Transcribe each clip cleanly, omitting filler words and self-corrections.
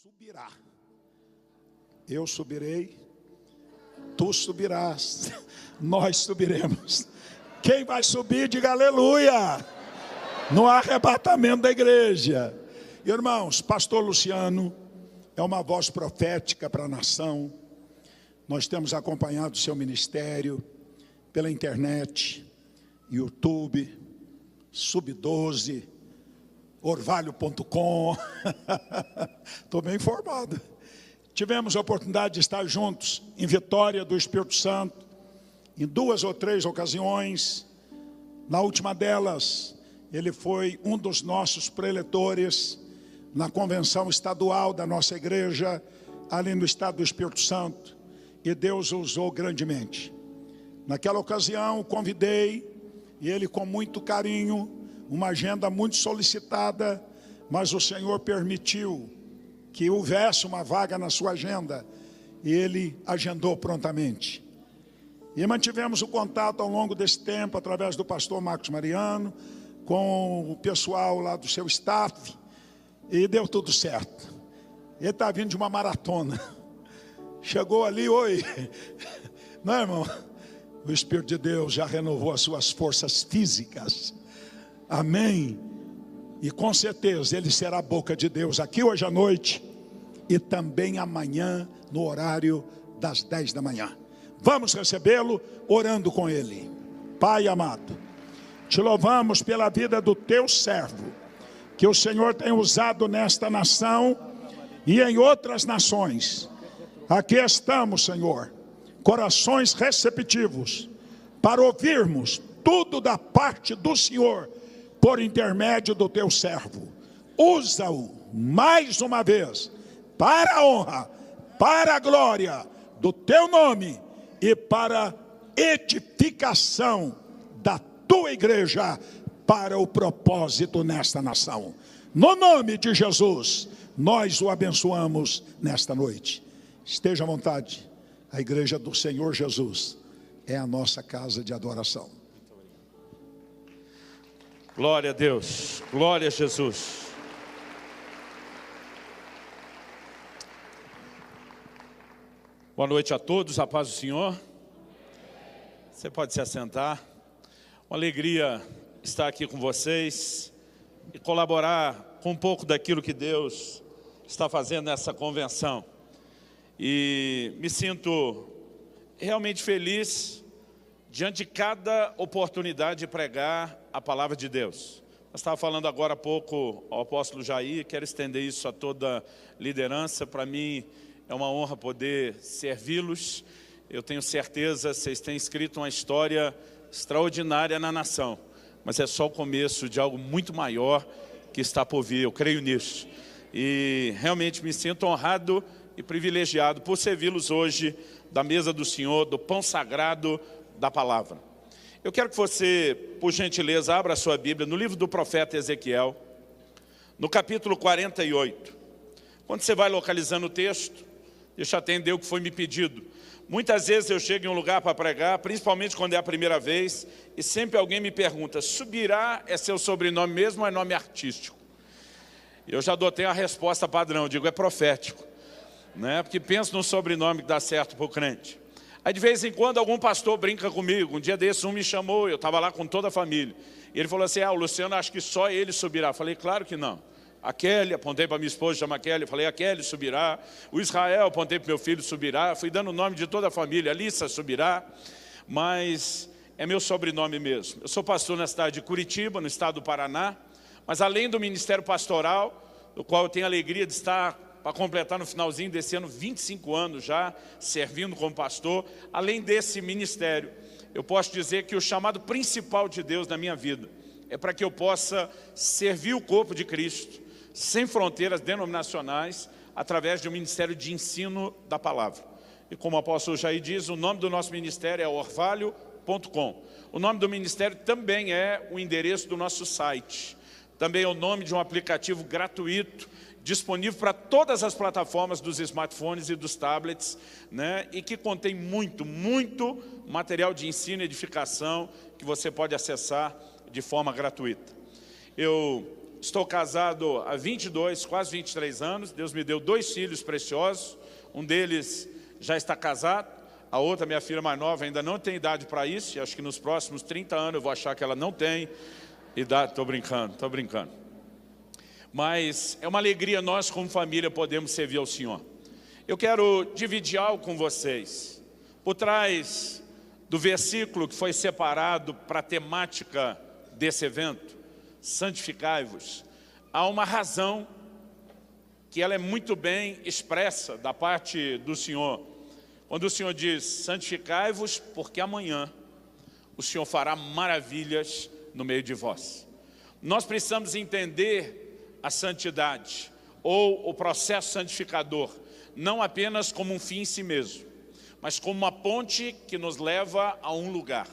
subirá. Eu subirei, tu subirás, nós subiremos. Quem vai subir, diga aleluia, no arrebatamento da igreja. Irmãos, pastor Luciano é uma voz profética para a nação. Nós temos acompanhado o seu ministério pela internet, YouTube, Sub12, orvalho.com. Estou bem informado. Tivemos a oportunidade de estar juntos em Vitória do Espírito Santo, em 2 ou 3 ocasiões. Na última delas, ele foi um dos nossos preletores na convenção estadual da nossa igreja, ali no estado do Espírito Santo, e Deus o usou grandemente. Naquela ocasião, o convidei, e ele com muito carinho, uma agenda muito solicitada, mas o Senhor permitiu que houvesse uma vaga na sua agenda, e ele agendou prontamente. E mantivemos o contato ao longo desse tempo, através do pastor Marcos Mariano, com o pessoal lá do seu staff, e deu tudo certo. Ele está vindo de uma maratona, chegou ali, oi, não é, irmão? O Espírito de Deus já renovou as suas forças físicas, amém? E com certeza ele será a boca de Deus aqui hoje à noite e também amanhã no horário das 10 da manhã. Vamos recebê-lo orando com ele. Pai amado, te louvamos pela vida do teu servo, que o Senhor tem usado nesta nação e em outras nações. Aqui estamos, Senhor, corações receptivos para ouvirmos tudo da parte do Senhor por intermédio do teu servo. Usa-o mais uma vez para a honra, para a glória do teu nome e para edificação da tua igreja, para o propósito nesta nação. No nome de Jesus, nós o abençoamos nesta noite. Esteja à vontade. A igreja do Senhor Jesus é a nossa casa de adoração. Glória a Deus, glória a Jesus. Boa noite a todos, a paz do Senhor. Você pode se assentar. Uma alegria estar aqui com vocês e colaborar com um pouco daquilo que Deus está fazendo nessa convenção. E me sinto realmente feliz diante de cada oportunidade de pregar a palavra de Deus. Nós estávamos falando agora há pouco ao apóstolo Jair, quero estender isso a toda a liderança. Para mim é uma honra poder servi-los. Eu tenho certeza, vocês têm escrito uma história extraordinária na nação, mas é só o começo de algo muito maior que está por vir, eu creio nisso. E realmente me sinto honrado e privilegiado por servi-los hoje da mesa do Senhor, do pão sagrado da palavra. Eu quero que você, por gentileza, abra a sua Bíblia no livro do profeta Ezequiel, no capítulo 48. Quando você vai localizando o texto, deixa eu atender o que foi me pedido. Muitas vezes eu chego em um lugar para pregar, principalmente quando é a primeira vez, e sempre alguém me pergunta, Subirá é seu sobrenome mesmo ou é nome artístico? Eu já adotei a resposta padrão, digo, é profético, né? Porque penso no sobrenome que dá certo para o crente. Aí de vez em quando algum pastor brinca comigo, um dia desse um me chamou, eu estava lá com toda a família, e ele falou assim, o Luciano, acho que só ele subirá. Eu falei, claro que não. A Kelly, apontei para minha esposa, chama Kelly, falei, a Kelly subirá. O Israel, apontei para meu filho, subirá. Fui dando o nome de toda a família, Alissa subirá. Mas é meu sobrenome mesmo. Eu sou pastor na cidade de Curitiba, no estado do Paraná. Mas além do ministério pastoral, do qual eu tenho a alegria de estar para completar no finalzinho desse ano 25 anos já, servindo como pastor. Além desse ministério, eu posso dizer que o chamado principal de Deus na minha vida é para que eu possa servir o corpo de Cristo, sem fronteiras denominacionais, através de um ministério de ensino da palavra. E como o apóstolo Jair diz, o nome do nosso ministério é orvalho.com. O nome do ministério também é o endereço do nosso site. Também é o nome de um aplicativo gratuito, disponível para todas as plataformas dos smartphones e dos tablets, né? E que contém muito material de ensino e edificação que você pode acessar de forma gratuita. Eu estou casado há 22, quase 23 anos. Deus me deu 2 filhos preciosos. Um deles já está casado. A outra, minha filha mais nova, ainda não tem idade para isso. E acho que nos próximos 30 anos eu vou achar que ela não tem idade. Estou brincando. Mas é uma alegria nós, como família, podemos servir ao Senhor. Eu quero dividir algo com vocês. Por trás do versículo que foi separado para a temática desse evento, santificai-vos, há uma razão que ela é muito bem expressa da parte do Senhor. Quando o Senhor diz, santificai-vos, porque amanhã o Senhor fará maravilhas no meio de vós. Nós precisamos entender a santidade, ou o processo santificador, não apenas como um fim em si mesmo, mas como uma ponte que nos leva a um lugar.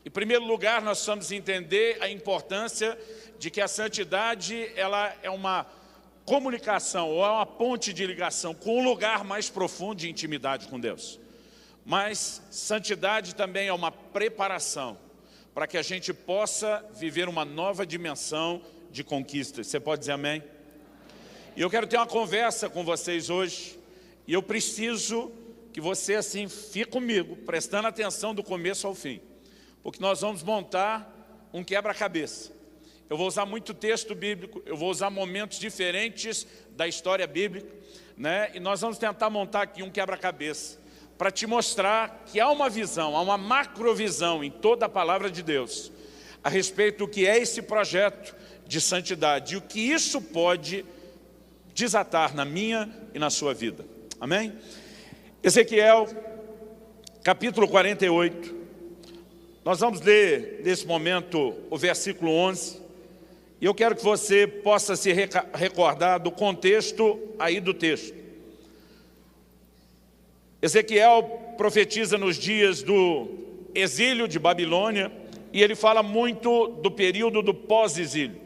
Em primeiro lugar, nós precisamos entender a importância de que a santidade ela é uma comunicação, ou é uma ponte de ligação com um lugar mais profundo de intimidade com Deus. Mas santidade também é uma preparação para que a gente possa viver uma nova dimensão de conquistas. Você pode dizer amém? E eu quero ter uma conversa com vocês hoje, e eu preciso que você assim fique comigo, prestando atenção do começo ao fim, porque nós vamos montar um quebra-cabeça. Eu vou usar muito texto bíblico, eu vou usar momentos diferentes da história bíblica, né? E nós vamos tentar montar aqui um quebra-cabeça, para te mostrar que há uma visão, há uma macrovisão em toda a palavra de Deus, a respeito do que é esse projeto de santidade, e o que isso pode desatar na minha e na sua vida. Amém? Ezequiel, capítulo 48. Nós vamos ler, nesse momento, o versículo 11. E eu quero que você possa se recordar do contexto aí do texto. Ezequiel profetiza nos dias do exílio de Babilônia, e ele fala muito do período do pós-exílio.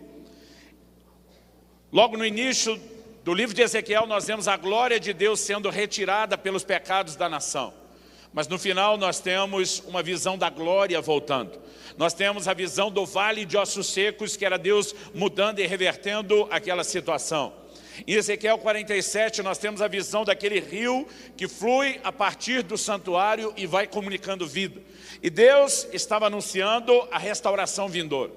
Logo no início do livro de Ezequiel, nós vemos a glória de Deus sendo retirada pelos pecados da nação. Mas no final nós temos uma visão da glória voltando. Nós temos a visão do vale de ossos secos, que era Deus mudando e revertendo aquela situação. Em Ezequiel 47 nós temos a visão daquele rio que flui a partir do santuário e vai comunicando vida. E Deus estava anunciando a restauração vindoura.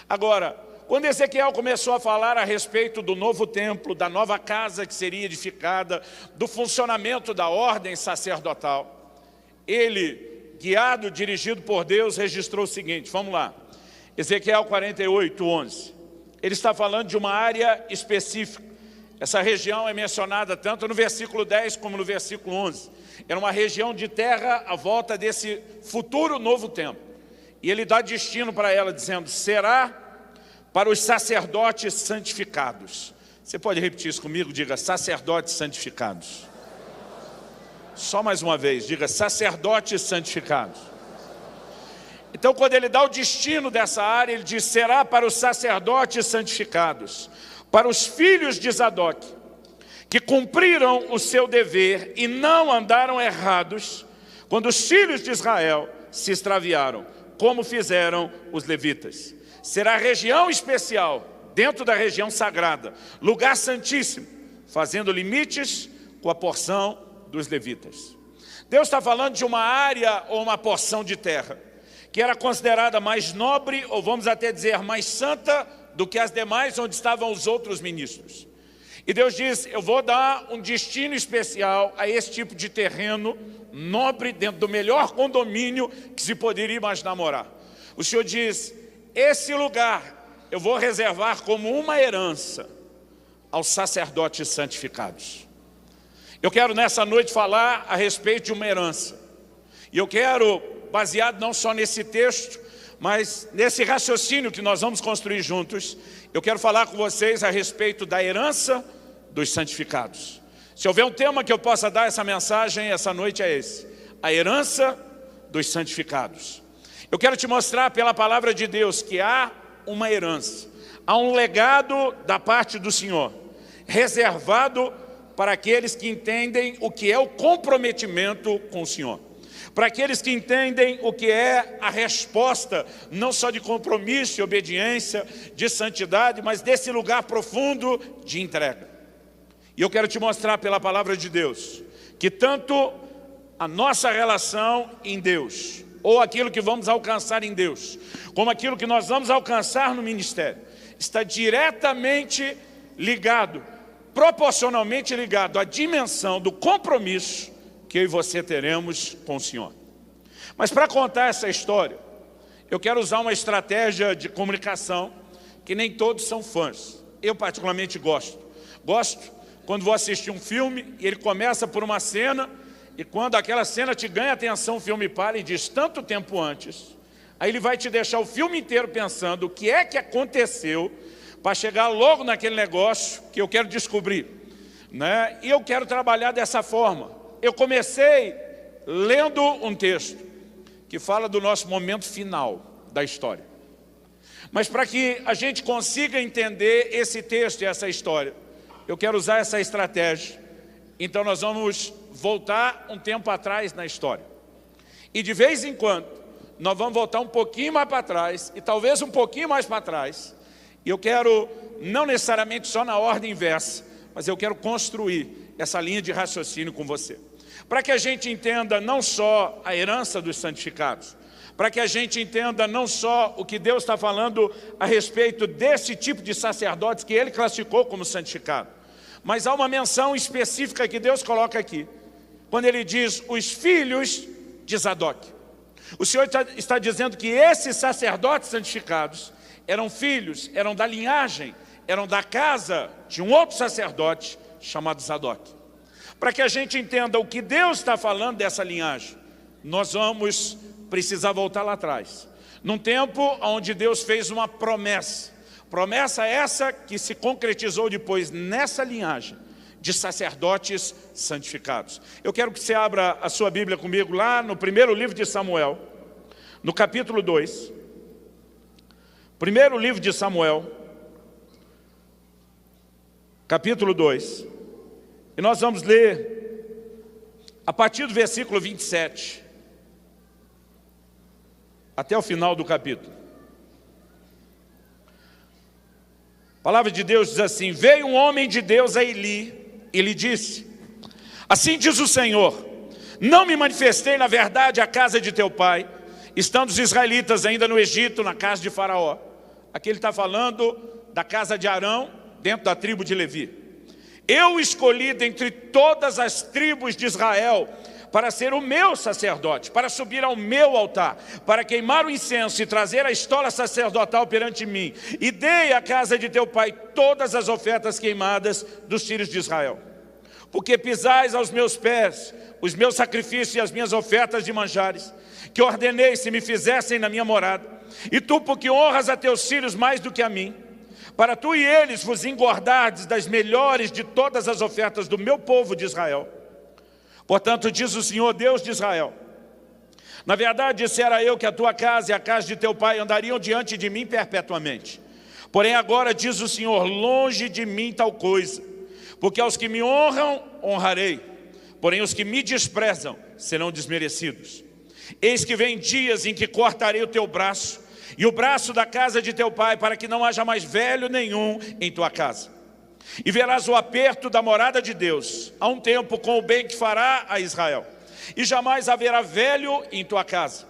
Agora, quando Ezequiel começou a falar a respeito do novo templo, da nova casa que seria edificada, do funcionamento da ordem sacerdotal, ele, guiado, dirigido por Deus, registrou o seguinte, vamos lá, Ezequiel 48, 11. Ele está falando de uma área específica. Essa região é mencionada tanto no versículo 10 como no versículo 11. Era uma região de terra à volta desse futuro novo templo. E ele dá destino para ela, dizendo, será para os sacerdotes santificados. Você pode repetir isso comigo? Diga, sacerdotes santificados. Só mais uma vez, diga, sacerdotes santificados. Então, quando ele dá o destino dessa área, ele diz, será para os sacerdotes santificados, para os filhos de Zadok, que cumpriram o seu dever e não andaram errados, quando os filhos de Israel se extraviaram, como fizeram os levitas. Será região especial, dentro da região sagrada, lugar santíssimo, fazendo limites com a porção dos levitas. Deus está falando de uma área ou uma porção de terra, que era considerada mais nobre, ou vamos até dizer, mais santa, do que as demais onde estavam os outros ministros. E Deus diz, eu vou dar um destino especial a esse tipo de terreno nobre, dentro do melhor condomínio que se poderia imaginar morar. O Senhor diz, esse lugar eu vou reservar como uma herança aos sacerdotes santificados. Eu quero nessa noite falar a respeito de uma herança. E eu quero, baseado não só nesse texto, mas nesse raciocínio que nós vamos construir juntos, eu quero falar com vocês a respeito da herança dos santificados. Se houver um tema que eu possa dar essa mensagem essa noite é esse, a herança dos santificados. Eu quero te mostrar pela palavra de Deus que há uma herança, há um legado da parte do Senhor, reservado para aqueles que entendem o que é o comprometimento com o Senhor. Para aqueles que entendem o que é a resposta, não só de compromisso e obediência, de santidade, mas desse lugar profundo de entrega. E eu quero te mostrar pela palavra de Deus, que tanto a nossa relação em Deus, ou aquilo que vamos alcançar em Deus, como aquilo que nós vamos alcançar no ministério, está diretamente ligado, proporcionalmente ligado à dimensão do compromisso que eu e você teremos com o Senhor. Mas para contar essa história, eu quero usar uma estratégia de comunicação que nem todos são fãs. Eu particularmente gosto. Gosto quando vou assistir um filme e ele começa por uma cena, e quando aquela cena te ganha atenção, o filme para e diz tanto tempo antes. Aí ele vai te deixar o filme inteiro pensando o que é que aconteceu para chegar logo naquele negócio que eu quero descobrir, né? E eu quero trabalhar dessa forma. Eu comecei lendo um texto que fala do nosso momento final da história. Mas para que a gente consiga entender esse texto e essa história, eu quero usar essa estratégia. Então nós vamos voltar um tempo atrás na história. E de vez em quando, nós vamos voltar um pouquinho mais para trás, e talvez um pouquinho mais para trás. E eu quero, não necessariamente só na ordem inversa, mas eu quero construir essa linha de raciocínio com você. Para que a gente entenda não só a herança dos santificados, para que a gente entenda não só o que Deus está falando a respeito desse tipo de sacerdotes que Ele classificou como santificado, mas há uma menção específica que Deus coloca aqui, quando Ele diz os filhos de Zadok. O Senhor está dizendo que esses sacerdotes santificados eram filhos, eram da linhagem, eram da casa de um outro sacerdote chamado Zadok. Para que a gente entenda o que Deus está falando dessa linhagem, nós vamos precisar voltar lá atrás, num tempo onde Deus fez uma promessa. Promessa essa que se concretizou depois nessa linhagem de sacerdotes santificados. Eu quero que você abra a sua Bíblia comigo lá no primeiro livro de Samuel, no capítulo 2. Primeiro livro de Samuel, capítulo 2. E nós vamos ler a partir do versículo 27 até o final do capítulo. A palavra de Deus diz assim: veio um homem de Deus a Eli e lhe disse: assim diz o Senhor, não me manifestei na verdade à casa de teu pai, estando os israelitas ainda no Egito, na casa de Faraó. Aqui ele está falando da casa de Arão, dentro da tribo de Levi. Eu escolhi dentre todas as tribos de Israel para ser o meu sacerdote, para subir ao meu altar, para queimar o incenso e trazer a estola sacerdotal perante mim. E dei à casa de teu pai todas as ofertas queimadas dos filhos de Israel. Porque pisais aos meus pés os meus sacrifícios e as minhas ofertas de manjares, que ordenei se me fizessem na minha morada. E tu, porque honras a teus filhos mais do que a mim, para tu e eles vos engordardes das melhores de todas as ofertas do meu povo de Israel. Portanto, diz o Senhor Deus de Israel, na verdade dissera eu que a tua casa e a casa de teu pai andariam diante de mim perpetuamente. Porém agora diz o Senhor, longe de mim tal coisa, porque aos que me honram, honrarei, porém os que me desprezam serão desmerecidos. Eis que vem dias em que cortarei o teu braço e o braço da casa de teu pai, para que não haja mais velho nenhum em tua casa. E verás o aperto da morada de Deus, há um tempo com o bem que fará a Israel. E jamais haverá velho em tua casa.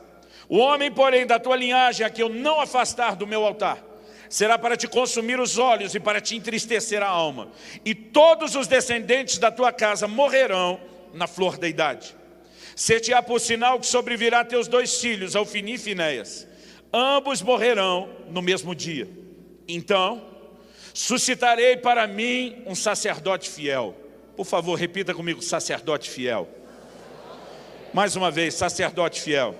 O homem, porém, da tua linhagem, a que eu não afastar do meu altar, será para te consumir os olhos e para te entristecer a alma. E todos os descendentes da tua casa morrerão na flor da idade. Ser-te-á por sinal que sobrevirá teus dois filhos, Ofni e Finéias. Ambos morrerão no mesmo dia. Então, suscitarei para mim um sacerdote fiel. Por favor, repita comigo, sacerdote fiel. Mais uma vez, sacerdote fiel.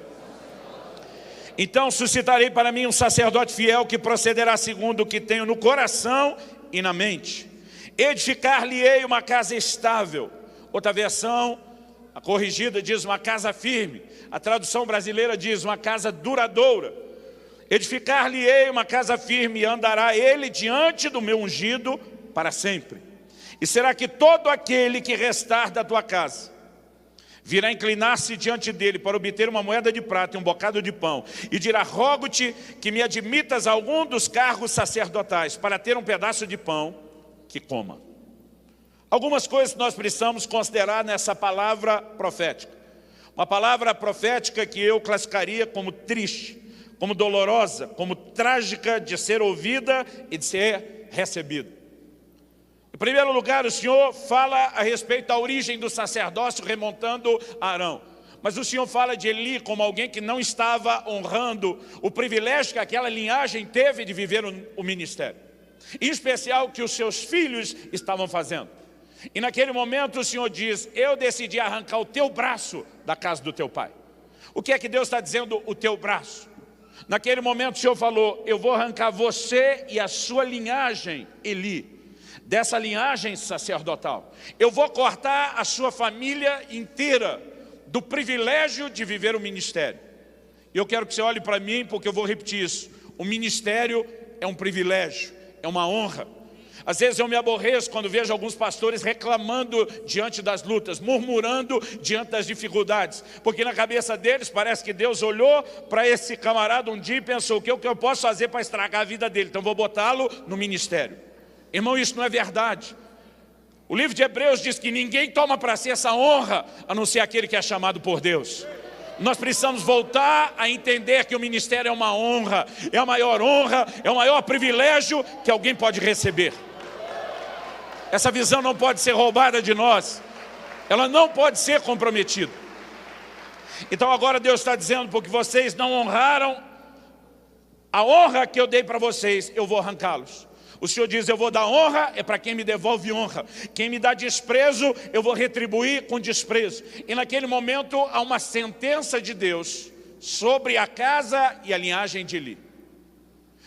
Então suscitarei para mim um sacerdote fiel que procederá segundo o que tenho no coração e na mente. Edificar-lhe-ei uma casa estável. Outra versão, a corrigida, diz uma casa firme. A tradução brasileira diz uma casa duradoura. Edificar-lhe-ei uma casa firme e andará ele diante do meu ungido para sempre. E será que todo aquele que restar da tua casa virá inclinar-se diante dele para obter uma moeda de prata e um bocado de pão, e dirá: rogo-te que me admitas a algum dos cargos sacerdotais, para ter um pedaço de pão que coma. Algumas coisas que nós precisamos considerar nessa palavra profética. Uma palavra profética que eu classificaria como triste, como dolorosa, como trágica de ser ouvida e de ser recebida. Em primeiro lugar, o Senhor fala a respeito da origem do sacerdócio remontando a Arão. Mas o Senhor fala de Eli como alguém que não estava honrando o privilégio que aquela linhagem teve de viver o ministério. Em especial o que os seus filhos estavam fazendo. E naquele momento o Senhor diz: eu decidi arrancar o teu braço da casa do teu pai. O que é que Deus está dizendo, o teu braço? Naquele momento o Senhor falou: eu vou arrancar você e a sua linhagem, Eli, dessa linhagem sacerdotal. Eu vou cortar a sua família inteira do privilégio de viver o ministério. E eu quero que você olhe para mim, porque eu vou repetir isso. O ministério é um privilégio, é uma honra. Às vezes eu me aborreço quando vejo alguns pastores reclamando diante das lutas, murmurando diante das dificuldades, porque na cabeça deles parece que Deus olhou para esse camarada um dia e pensou: o que eu posso fazer para estragar a vida dele? Então vou botá-lo no ministério. Irmão, isso não é verdade. O livro de Hebreus diz que ninguém toma para si essa honra, a não ser aquele que é chamado por Deus. Nós precisamos voltar a entender que o ministério é uma honra, é a maior honra, é o maior privilégio que alguém pode receber. Essa visão não pode ser roubada de nós, ela não pode ser comprometida. Então agora Deus está dizendo: porque vocês não honraram a honra que eu dei para vocês, eu vou arrancá-los. O Senhor diz: eu vou dar honra, é para quem me devolve honra. Quem me dá desprezo, eu vou retribuir com desprezo. E naquele momento há uma sentença de Deus sobre a casa e a linhagem de Eli.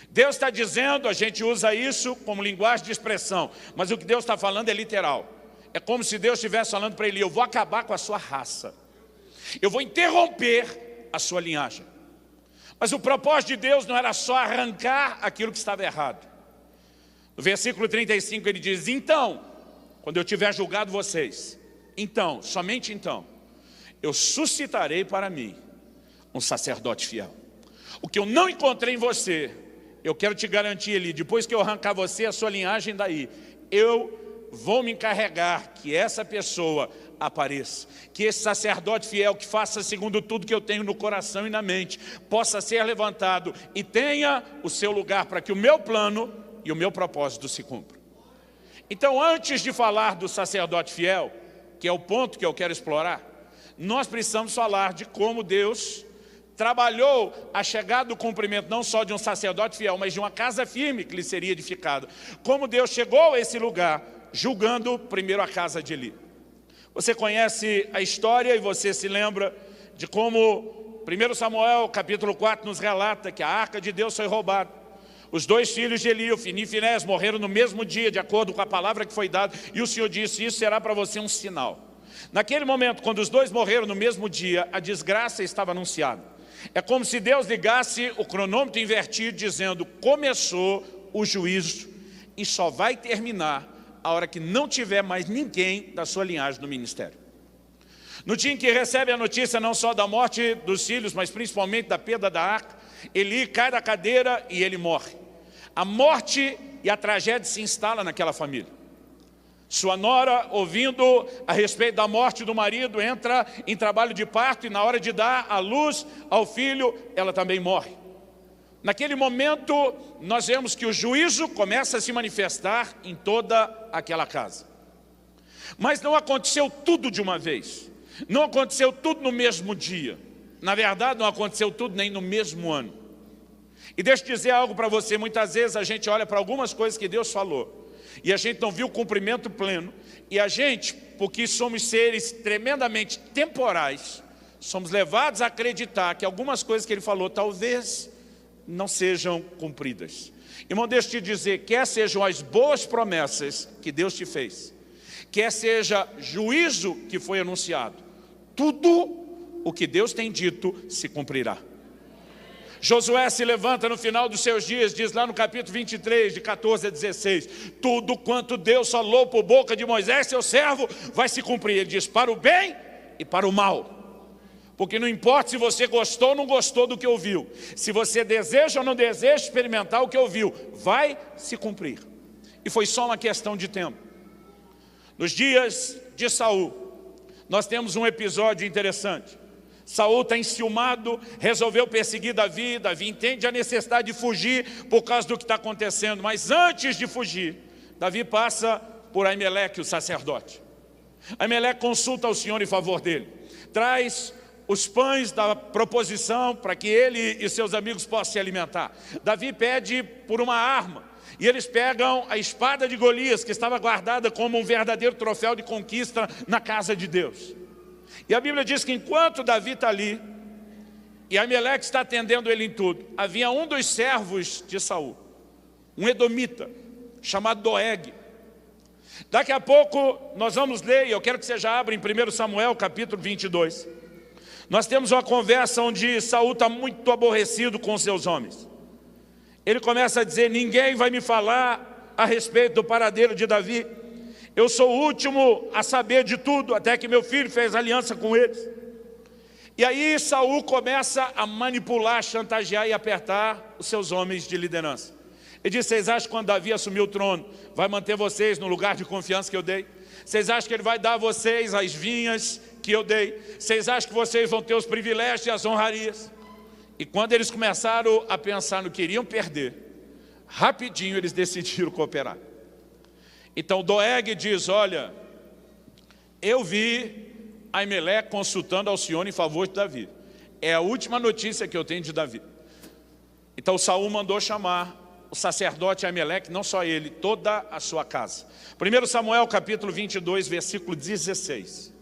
Deus está dizendo, a gente usa isso como linguagem de expressão, mas o que Deus está falando é literal. É como se Deus estivesse falando para Eli: eu vou acabar com a sua raça. Eu vou interromper a sua linhagem. Mas o propósito de Deus não era só arrancar aquilo que estava errado. No versículo 35 ele diz: então, quando eu tiver julgado vocês, então, somente então, eu suscitarei para mim um sacerdote fiel. O que eu não encontrei em você, eu quero te garantir, Eli, depois que eu arrancar você, a sua linhagem daí, eu vou me encarregar que essa pessoa apareça, que esse sacerdote fiel que faça segundo tudo que eu tenho no coração e na mente, possa ser levantado e tenha o seu lugar para que o meu plano e o meu propósito se cumpram. Então, antes de falar do sacerdote fiel, que é o ponto que eu quero explorar, nós precisamos falar de como Deus trabalhou a chegada do cumprimento não só de um sacerdote fiel, mas de uma casa firme que lhe seria edificada. Como Deus chegou a esse lugar, julgando primeiro a casa de Eli. Você conhece a história e você se lembra de como 1 Samuel capítulo 4 nos relata que a arca de Deus foi roubada. Os dois filhos de Eli, Ofni e Finés, morreram no mesmo dia, de acordo com a palavra que foi dada, e o Senhor disse: isso será para você um sinal. Naquele momento, quando os dois morreram no mesmo dia, a desgraça estava anunciada. É como se Deus ligasse o cronômetro invertido, dizendo: começou o juízo e só vai terminar a hora que não tiver mais ninguém da sua linhagem no ministério. No dia em que recebe a notícia não só da morte dos filhos, mas principalmente da perda da arca, Eli cai da cadeira e ele morre. A morte e a tragédia se instalam naquela família. Sua nora, ouvindo a respeito da morte do marido, entra em trabalho de parto e na hora de dar a luz ao filho, ela também morre. Naquele momento, nós vemos que o juízo começa a se manifestar em toda aquela casa. Mas não aconteceu tudo de uma vez. Não aconteceu tudo no mesmo dia. Na verdade, não aconteceu tudo nem no mesmo ano. E deixa eu dizer algo para você. Muitas vezes a gente olha para algumas coisas que Deus falou e a gente não viu o cumprimento pleno. E a gente, porque somos seres tremendamente temporais, somos levados a acreditar que algumas coisas que Ele falou talvez não sejam cumpridas. Irmão, deixa eu te dizer, quer sejam as boas promessas que Deus te fez, quer seja juízo que foi anunciado, tudo o que Deus tem dito se cumprirá. Josué se levanta no final dos seus dias, diz lá no capítulo 23, de 14 a 16, tudo quanto Deus falou por boca de Moisés, seu servo, vai se cumprir. Ele diz, para o bem e para o mal. Porque não importa se você gostou ou não gostou do que ouviu. Se você deseja ou não deseja experimentar o que ouviu, vai se cumprir. E foi só uma questão de tempo. Nos dias de Saul, nós temos um episódio interessante. Saul está enciumado, resolveu perseguir Davi. Davi entende a necessidade de fugir por causa do que está acontecendo. Mas antes de fugir, Davi passa por Aimeleque, o sacerdote. Aimeleque consulta ao Senhor em favor dele. Traz os pães da proposição para que ele e seus amigos possam se alimentar. Davi pede por uma arma. E eles pegam a espada de Golias, que estava guardada como um verdadeiro troféu de conquista na casa de Deus. E a Bíblia diz que enquanto Davi está ali, e Aimeleque está atendendo ele em tudo, havia um dos servos de Saul, um edomita, chamado Doeg. Daqui a pouco nós vamos ler, e eu quero que você já abra em 1 Samuel capítulo 22. Nós temos uma conversa onde Saul está muito aborrecido com seus homens. Ele começa a dizer: ninguém vai me falar a respeito do paradeiro de Davi. Eu sou o último a saber de tudo, até que meu filho fez aliança com eles. E aí Saul começa a manipular, chantagear e apertar os seus homens de liderança. Ele diz: vocês acham que quando Davi assumir o trono, vai manter vocês no lugar de confiança que eu dei? Vocês acham que ele vai dar a vocês as vinhas que eu dei? Vocês acham que vocês vão ter os privilégios e as honrarias? E quando eles começaram a pensar no que iriam perder, rapidinho eles decidiram cooperar. Então Doeg diz: olha, eu vi Aimeleque consultando ao Senhor em favor de Davi. É a última notícia que eu tenho de Davi. Então Saul mandou chamar o sacerdote Aimeleque, não só ele, toda a sua casa. 1 Samuel capítulo 22, versículo 16.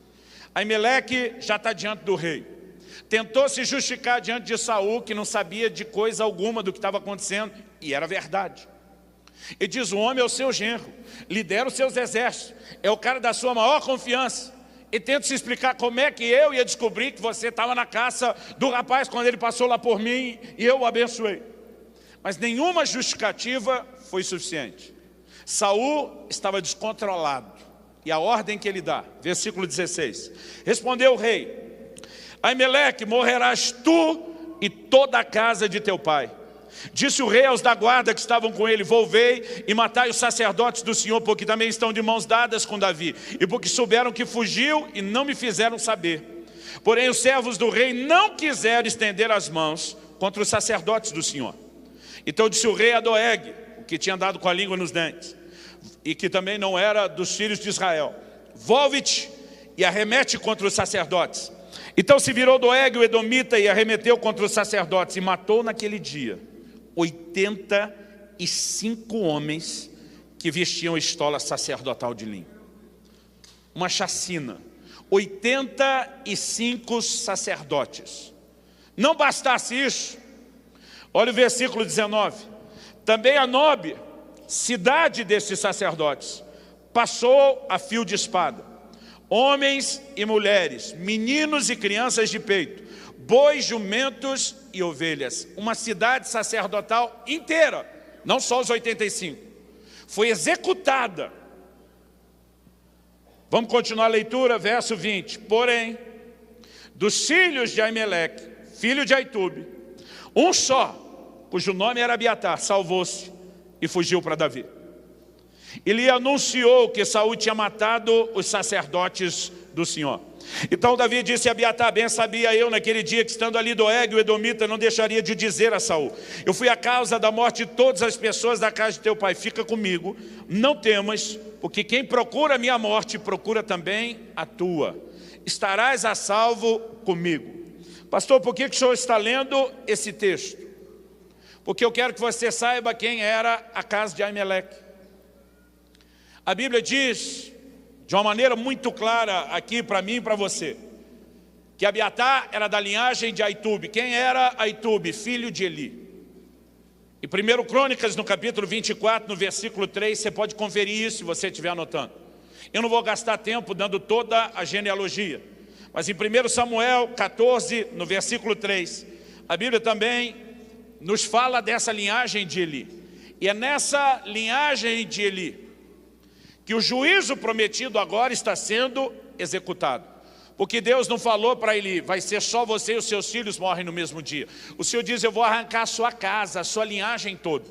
Aimeleque já está diante do rei. Tentou se justificar diante de Saul, que não sabia de coisa alguma do que estava acontecendo, e era verdade. Ele diz: o homem é o seu genro, lidera os seus exércitos, é o cara da sua maior confiança. E tenta se explicar como é que eu ia descobrir que você estava na caça do rapaz quando ele passou lá por mim e eu o abençoei. Mas nenhuma justificativa foi suficiente. Saul estava descontrolado. E a ordem que ele dá, versículo 16. Respondeu o rei: Aimeleque, morrerás tu e toda a casa de teu pai. Disse o rei aos da guarda que estavam com ele: volvei e matai os sacerdotes do Senhor, porque também estão de mãos dadas com Davi, e porque souberam que fugiu e não me fizeram saber. Porém os servos do rei não quiseram estender as mãos contra os sacerdotes do Senhor. Então disse o rei a Doeg, que tinha andado com a língua nos dentes, e que também não era dos filhos de Israel: volve-te e arremete contra os sacerdotes. Então se virou Doeg o edomita e arremeteu contra os sacerdotes, e matou naquele dia 85 homens que vestiam estola sacerdotal de linho. Uma chacina. 85 sacerdotes. Não bastasse isso, olha o versículo 19. Também a Nobe, cidade desses sacerdotes, passou a fio de espada. Homens e mulheres, meninos e crianças de peito, bois, jumentos e ovelhas. Uma cidade sacerdotal inteira, não só os 85, foi executada. Vamos continuar a leitura, verso 20. Porém, dos filhos de Aimeleque, filho de Aitube, um só, cujo nome era Abiatar, salvou-se e fugiu para Davi. E lhe anunciou que Saul tinha matado os sacerdotes do Senhor. Então Davi disse a Abiatar: bem sabia eu naquele dia que, estando ali Doeg, o edomita, não deixaria de dizer a Saul: eu fui a causa da morte de todas as pessoas da casa de teu pai. Fica comigo, não temas, porque quem procura a minha morte, procura também a tua. Estarás a salvo comigo. Pastor, por que o senhor está lendo esse texto? Porque eu quero que você saiba quem era a casa de Aimeleque. A Bíblia diz, de uma maneira muito clara aqui para mim e para você, que Abiatar era da linhagem de Aitube. Quem era Aitube? Filho de Eli. E 1 Crônicas, no capítulo 24, no versículo 3, você pode conferir isso se você estiver anotando. Eu não vou gastar tempo dando toda a genealogia, mas em 1 Samuel 14, no versículo 3, a Bíblia também nos fala dessa linhagem de Eli. E é nessa linhagem de Eli que o juízo prometido agora está sendo executado. Porque Deus não falou para ele, vai ser só você e os seus filhos morrem no mesmo dia. O Senhor diz, eu vou arrancar a sua casa, a sua linhagem toda.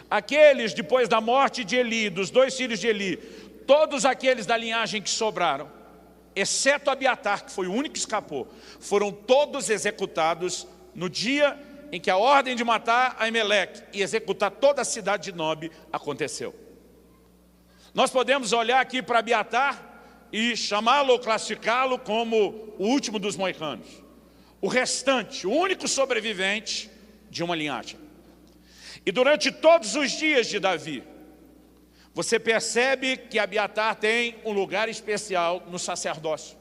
Aqueles, depois da morte de Eli, dos 2 filhos de Eli, todos aqueles da linhagem que sobraram, exceto Abiatar, que foi o único que escapou, foram todos executados no dia em que a ordem de matar Aimeleque e executar toda a cidade de Nob aconteceu. Nós podemos olhar aqui para Abiatar e chamá-lo ou classificá-lo como o último dos moicanos. O restante, o único sobrevivente de uma linhagem. E durante todos os dias de Davi, você percebe que Abiatar tem um lugar especial no sacerdócio.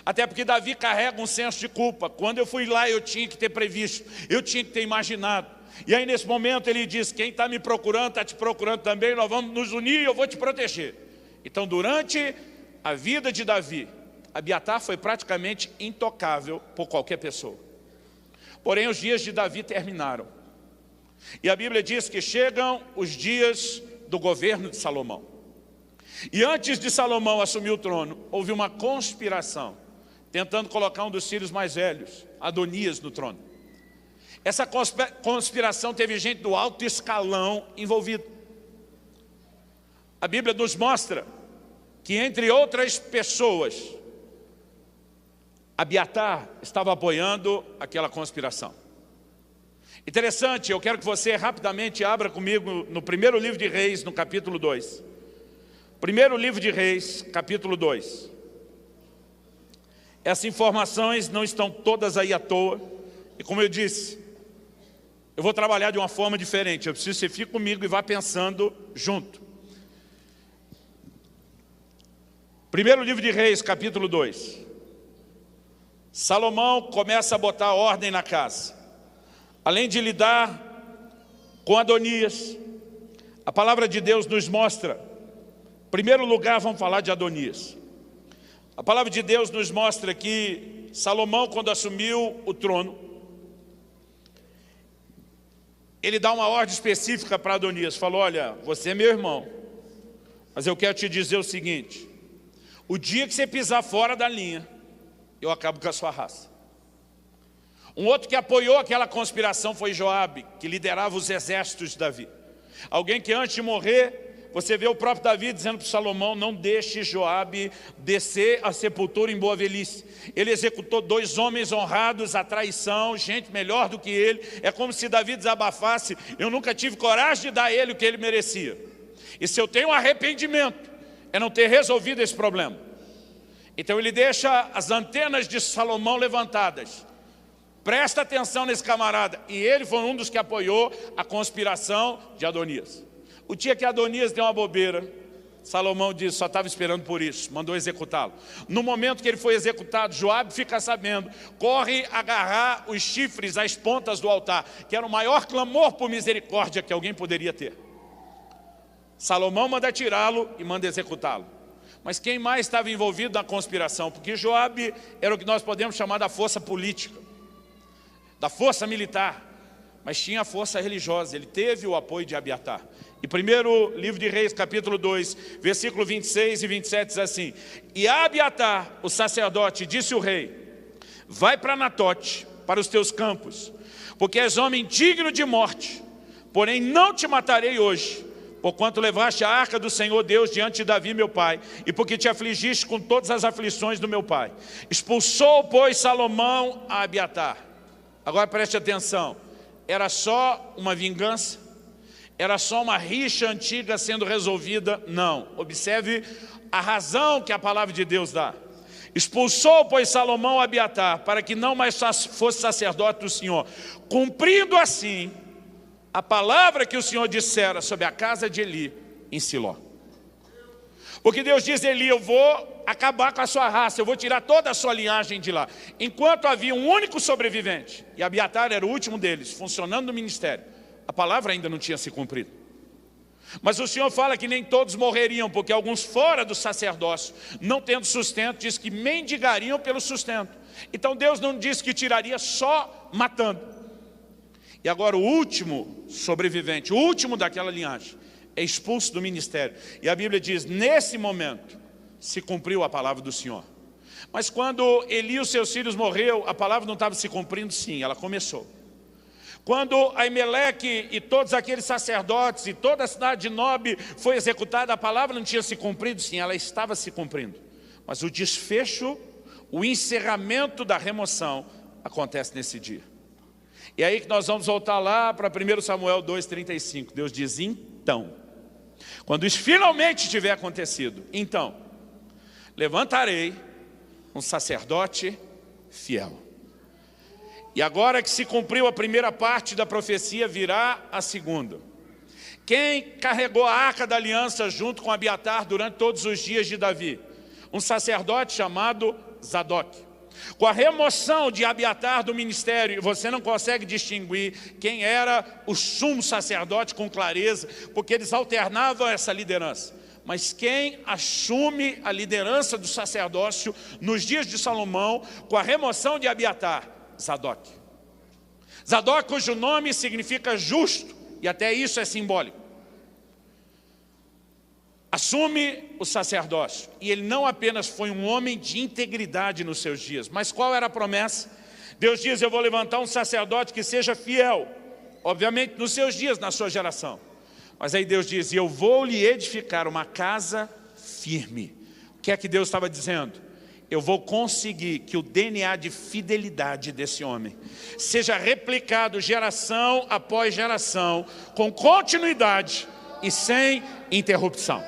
Até porque Davi carrega um senso de culpa. Quando eu fui lá, eu tinha que ter previsto, eu tinha que ter imaginado. E aí nesse momento ele diz, quem está me procurando, está te procurando também, nós vamos nos unir e eu vou te proteger. Então durante a vida de Davi, Abiatar foi praticamente intocável por qualquer pessoa. Porém os dias de Davi terminaram. E a Bíblia diz que chegam os dias do governo de Salomão. E antes de Salomão assumir o trono, houve uma conspiração, tentando colocar um dos filhos mais velhos, Adonias, no trono. Essa conspiração teve gente do alto escalão envolvida. A Bíblia nos mostra que, entre outras pessoas, Abiatar estava apoiando aquela conspiração. Interessante, eu quero que você rapidamente abra comigo no primeiro livro de Reis, no capítulo 2. Primeiro livro de Reis, capítulo 2. Essas informações não estão todas aí à toa. E como eu disse, eu vou trabalhar de uma forma diferente. Eu preciso que você fique comigo e vá pensando junto. Primeiro livro de Reis, capítulo 2. Salomão começa a botar ordem na casa. Além de lidar com Adonias, a palavra de Deus nos mostra, em primeiro lugar vamos falar de Adonias. A palavra de Deus nos mostra que Salomão, quando assumiu o trono, ele dá uma ordem específica para Adonias, falou, olha, você é meu irmão, mas eu quero te dizer o seguinte, o dia que você pisar fora da linha, eu acabo com a sua raça. Um outro que apoiou aquela conspiração foi Joabe, que liderava os exércitos de Davi. Alguém que antes de morrer, você vê o próprio Davi dizendo para Salomão, não deixe Joabe descer a sepultura em boa velhice. Ele executou 2 homens honrados à traição, gente melhor do que ele. É como se Davi desabafasse, eu nunca tive coragem de dar a ele o que ele merecia. E se eu tenho um arrependimento, é não ter resolvido esse problema. Então ele deixa as antenas de Salomão levantadas. Presta atenção nesse camarada. E ele foi um dos que apoiou a conspiração de Adonias. O dia que Adonias deu uma bobeira, Salomão disse, só estava esperando por isso, mandou executá-lo. No momento que ele foi executado, Joabe fica sabendo, corre agarrar os chifres, as pontas do altar, que era o maior clamor por misericórdia que alguém poderia ter. Salomão manda tirá-lo e manda executá-lo. Mas quem mais estava envolvido na conspiração? Porque Joabe era o que nós podemos chamar da força política, da força militar, mas tinha a força religiosa. Ele teve o apoio de Abiatar. E primeiro livro de Reis, capítulo 2, versículo 26 e 27 diz assim, e a Abiatar, o sacerdote, disse o rei, vai para Anatote, para os teus campos, porque és homem digno de morte, porém não te matarei hoje, porquanto levaste a arca do Senhor Deus diante de Davi meu pai, e porque te afligiste com todas as aflições do meu pai. Expulsou, pois, Salomão a Abiatar. Agora preste atenção, era só uma vingança? Era só uma rixa antiga sendo resolvida? Não. Observe a razão que a palavra de Deus dá. Expulsou, pois, Salomão a Abiatar, para que não mais fosse sacerdote do Senhor, cumprindo assim a palavra que o Senhor dissera sobre a casa de Eli em Siló. Porque Deus diz a Eli, eu vou acabar com a sua raça, eu vou tirar toda a sua linhagem de lá. Enquanto havia um único sobrevivente, e Abiatar era o último deles, funcionando no ministério, a palavra ainda não tinha se cumprido. Mas o Senhor fala que nem todos morreriam, porque alguns fora do sacerdócio, não tendo sustento, diz que mendigariam pelo sustento. Então Deus não disse que tiraria só matando. E agora o último sobrevivente, o último daquela linhagem, é expulso do ministério. E a Bíblia diz, nesse momento, se cumpriu a palavra do Senhor. Mas quando Eli e os seus filhos morreu, a palavra não estava se cumprindo? Sim, ela começou. Quando Aimeleque e todos aqueles sacerdotes e toda a cidade de Nob foi executada, a palavra não tinha se cumprido? Sim, ela estava se cumprindo. Mas o desfecho, o encerramento da remoção acontece nesse dia. E aí que nós vamos voltar lá para 1 Samuel 2,35. Deus diz, então, quando isso finalmente tiver acontecido, então, levantarei um sacerdote fiel. E agora que se cumpriu a primeira parte da profecia, virá a segunda. Quem carregou a arca da aliança junto com Abiatar durante todos os dias de Davi? Um sacerdote chamado Zadok. Com a remoção de Abiatar do ministério, você não consegue distinguir quem era o sumo sacerdote com clareza, porque eles alternavam essa liderança. Mas quem assume a liderança do sacerdócio nos dias de Salomão, com a remoção de Abiatar? Zadok. Zadok, cujo nome significa justo, e até isso é simbólico. Assume o sacerdócio, e ele não apenas foi um homem de integridade nos seus dias, mas qual era a promessa? Deus diz, eu vou levantar um sacerdote que seja fiel, obviamente nos seus dias, na sua geração. Mas aí Deus diz, eu vou lhe edificar uma casa firme. O que é que Deus estava dizendo? Eu vou conseguir que o DNA de fidelidade desse homem seja replicado geração após geração, com continuidade e sem interrupção.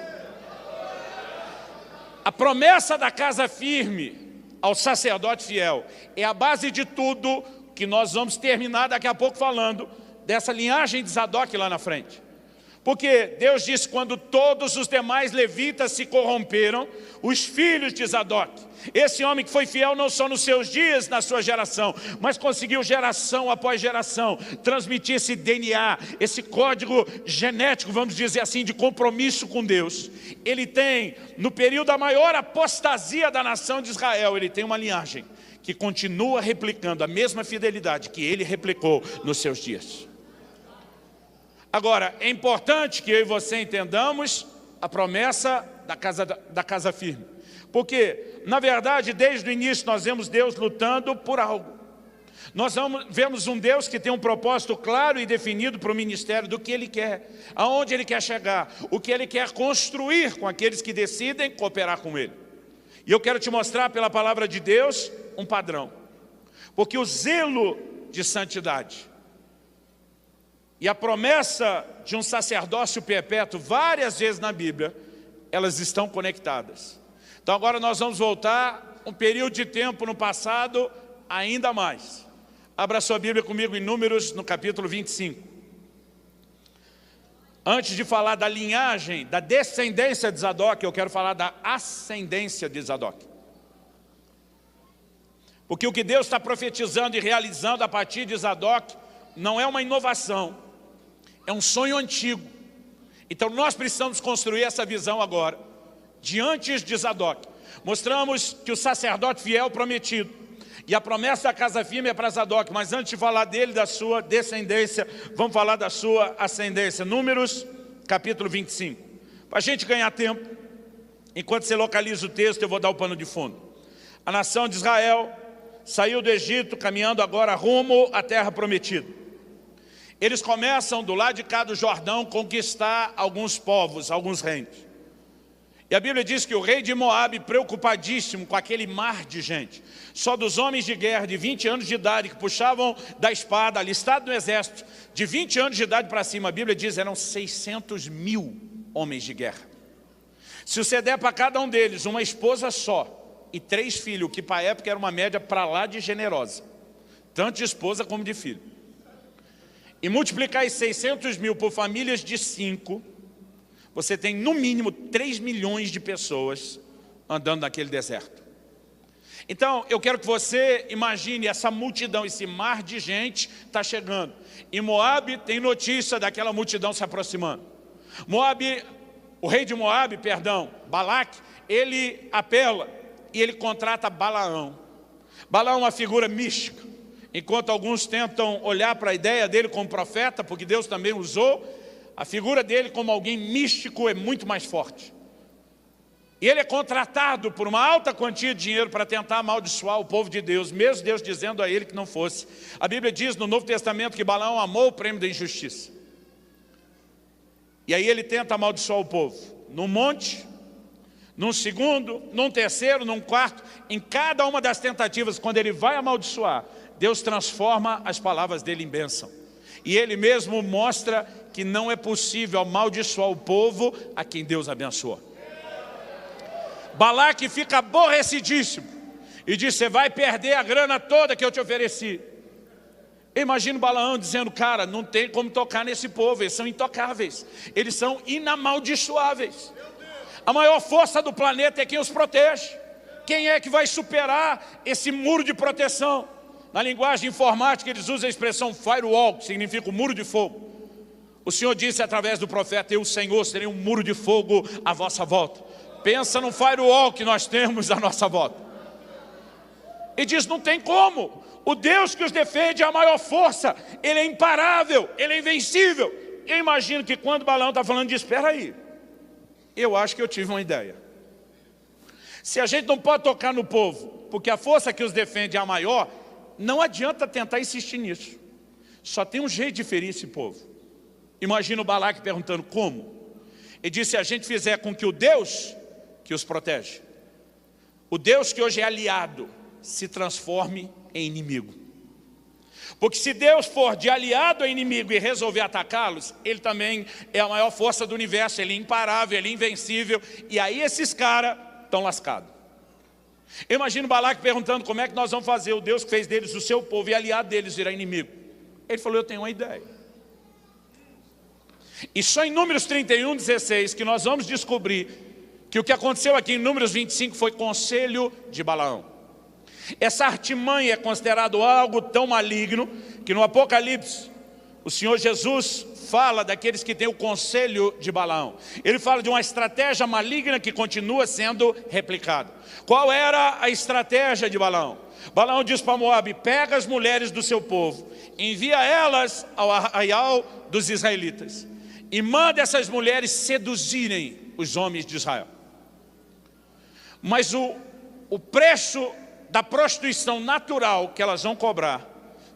A promessa da casa firme ao sacerdote fiel é a base de tudo que nós vamos terminar daqui a pouco falando dessa linhagem de Zadok lá na frente. Porque Deus disse, quando todos os demais levitas se corromperam, os filhos de Zadok, esse homem que foi fiel não só nos seus dias, na sua geração, mas conseguiu geração após geração, transmitir esse DNA, esse código genético, vamos dizer assim, de compromisso com Deus. Ele tem, no período da maior apostasia da nação de Israel, ele tem uma linhagem que continua replicando a mesma fidelidade que ele replicou nos seus dias. Agora, é importante que eu e você entendamos a promessa da casa firme. Porque, na verdade, desde o início nós vemos Deus lutando por algo. Nós vemos um Deus que tem um propósito claro e definido para o ministério do que Ele quer, aonde Ele quer chegar, o que Ele quer construir com aqueles que decidem cooperar com Ele. E eu quero te mostrar pela palavra de Deus um padrão. Porque o zelo de santidade e a promessa de um sacerdócio perpétuo, várias vezes na Bíblia, elas estão conectadas. Então agora nós vamos voltar um período de tempo no passado ainda mais. Abra sua Bíblia comigo em Números, no capítulo 25. Antes de falar da linhagem, da descendência de Zadok, eu quero falar da ascendência de Zadok. Porque o que Deus está profetizando e realizando a partir de Zadok não é uma inovação. É um sonho antigo. Então nós precisamos construir essa visão agora, diante de Zadok. Mostramos que o sacerdote fiel prometido, e a promessa da casa firme é para Zadok, mas antes de falar dele, da sua descendência, vamos falar da sua ascendência. Números, capítulo 25. Para a gente ganhar tempo, enquanto você localiza o texto, eu vou dar o pano de fundo. A nação de Israel saiu do Egito, caminhando agora rumo à terra prometida. Eles começam do lado de cá do Jordão conquistar alguns povos, alguns reinos. E a Bíblia diz que o rei de Moabe, preocupadíssimo com aquele mar de gente, só dos homens de guerra de 20 anos de idade que puxavam da espada, alistado no exército, de 20 anos de idade para cima, a Bíblia diz eram 600 mil homens de guerra. Se você der para cada um deles uma esposa só e 3 filhos, que para a época era uma média para lá de generosa, tanto de esposa como de filho, e multiplicar esses 600 mil por famílias de 5, você tem no mínimo 3 milhões de pessoas andando naquele deserto. Então eu quero que você imagine essa multidão, esse mar de gente está chegando. E Moabe tem notícia daquela multidão se aproximando. O rei de Moabe, Balaque, ele apela e ele contrata Balaão. Balaão é uma figura mística. Enquanto alguns tentam olhar para a ideia dele como profeta, porque Deus também usou, a figura dele como alguém místico é muito mais forte. E ele é contratado por uma alta quantia de dinheiro para tentar amaldiçoar o povo de Deus, mesmo Deus dizendo a ele que não fosse. A Bíblia diz no Novo Testamento que Balaão amou o prêmio da injustiça. E aí ele tenta amaldiçoar o povo, num monte, num segundo, num terceiro, num quarto. Em cada uma das tentativas, quando ele vai amaldiçoar, Deus transforma as palavras dele em bênção. E ele mesmo mostra que não é possível amaldiçoar o povo a quem Deus abençoa. Balaque fica aborrecidíssimo e diz: você vai perder a grana toda que eu te ofereci. Imagina Balaão dizendo: cara, não tem como tocar nesse povo, eles são intocáveis, eles são inamaldiçoáveis. A maior força do planeta é quem os protege. Quem é que vai superar esse muro de proteção? Na linguagem informática eles usam a expressão firewall, que significa o muro de fogo. O Senhor disse através do profeta: eu, Senhor, serei um muro de fogo à vossa volta. Pensa no firewall que nós temos à nossa volta. E diz: não tem como. O Deus que os defende é a maior força. Ele é imparável, ele é invencível. Eu imagino que quando Balaão está falando disso, espera aí, eu acho que eu tive uma ideia. Se a gente não pode tocar no povo, porque a força que os defende é a maior, não adianta tentar insistir nisso. Só tem um jeito de ferir esse povo. Imagina o Balaque perguntando: como? Ele disse: se a gente fizer com que o Deus que os protege, o Deus que hoje é aliado, se transforme em inimigo. Porque se Deus for de aliado a inimigo e resolver atacá-los, ele também é a maior força do universo, ele é imparável, ele é invencível, e aí esses caras estão lascados. Imagina o Balaque perguntando: como é que nós vamos fazer o Deus que fez deles o seu povo e aliado deles virar inimigo? Ele falou: eu tenho uma ideia. E só em Números 31, 16, que nós vamos descobrir que o que aconteceu aqui em Números 25 foi conselho de Balaão. Essa artimanha é considerado algo tão maligno que no Apocalipse o Senhor Jesus fala daqueles que têm o conselho de Balaão. Ele fala de uma estratégia maligna que continua sendo replicada. Qual era a estratégia de Balaão? Balaão diz para Moabe: pega as mulheres do seu povo, envia elas ao arraial dos israelitas e manda essas mulheres seduzirem os homens de Israel. Mas o preço da prostituição natural que elas vão cobrar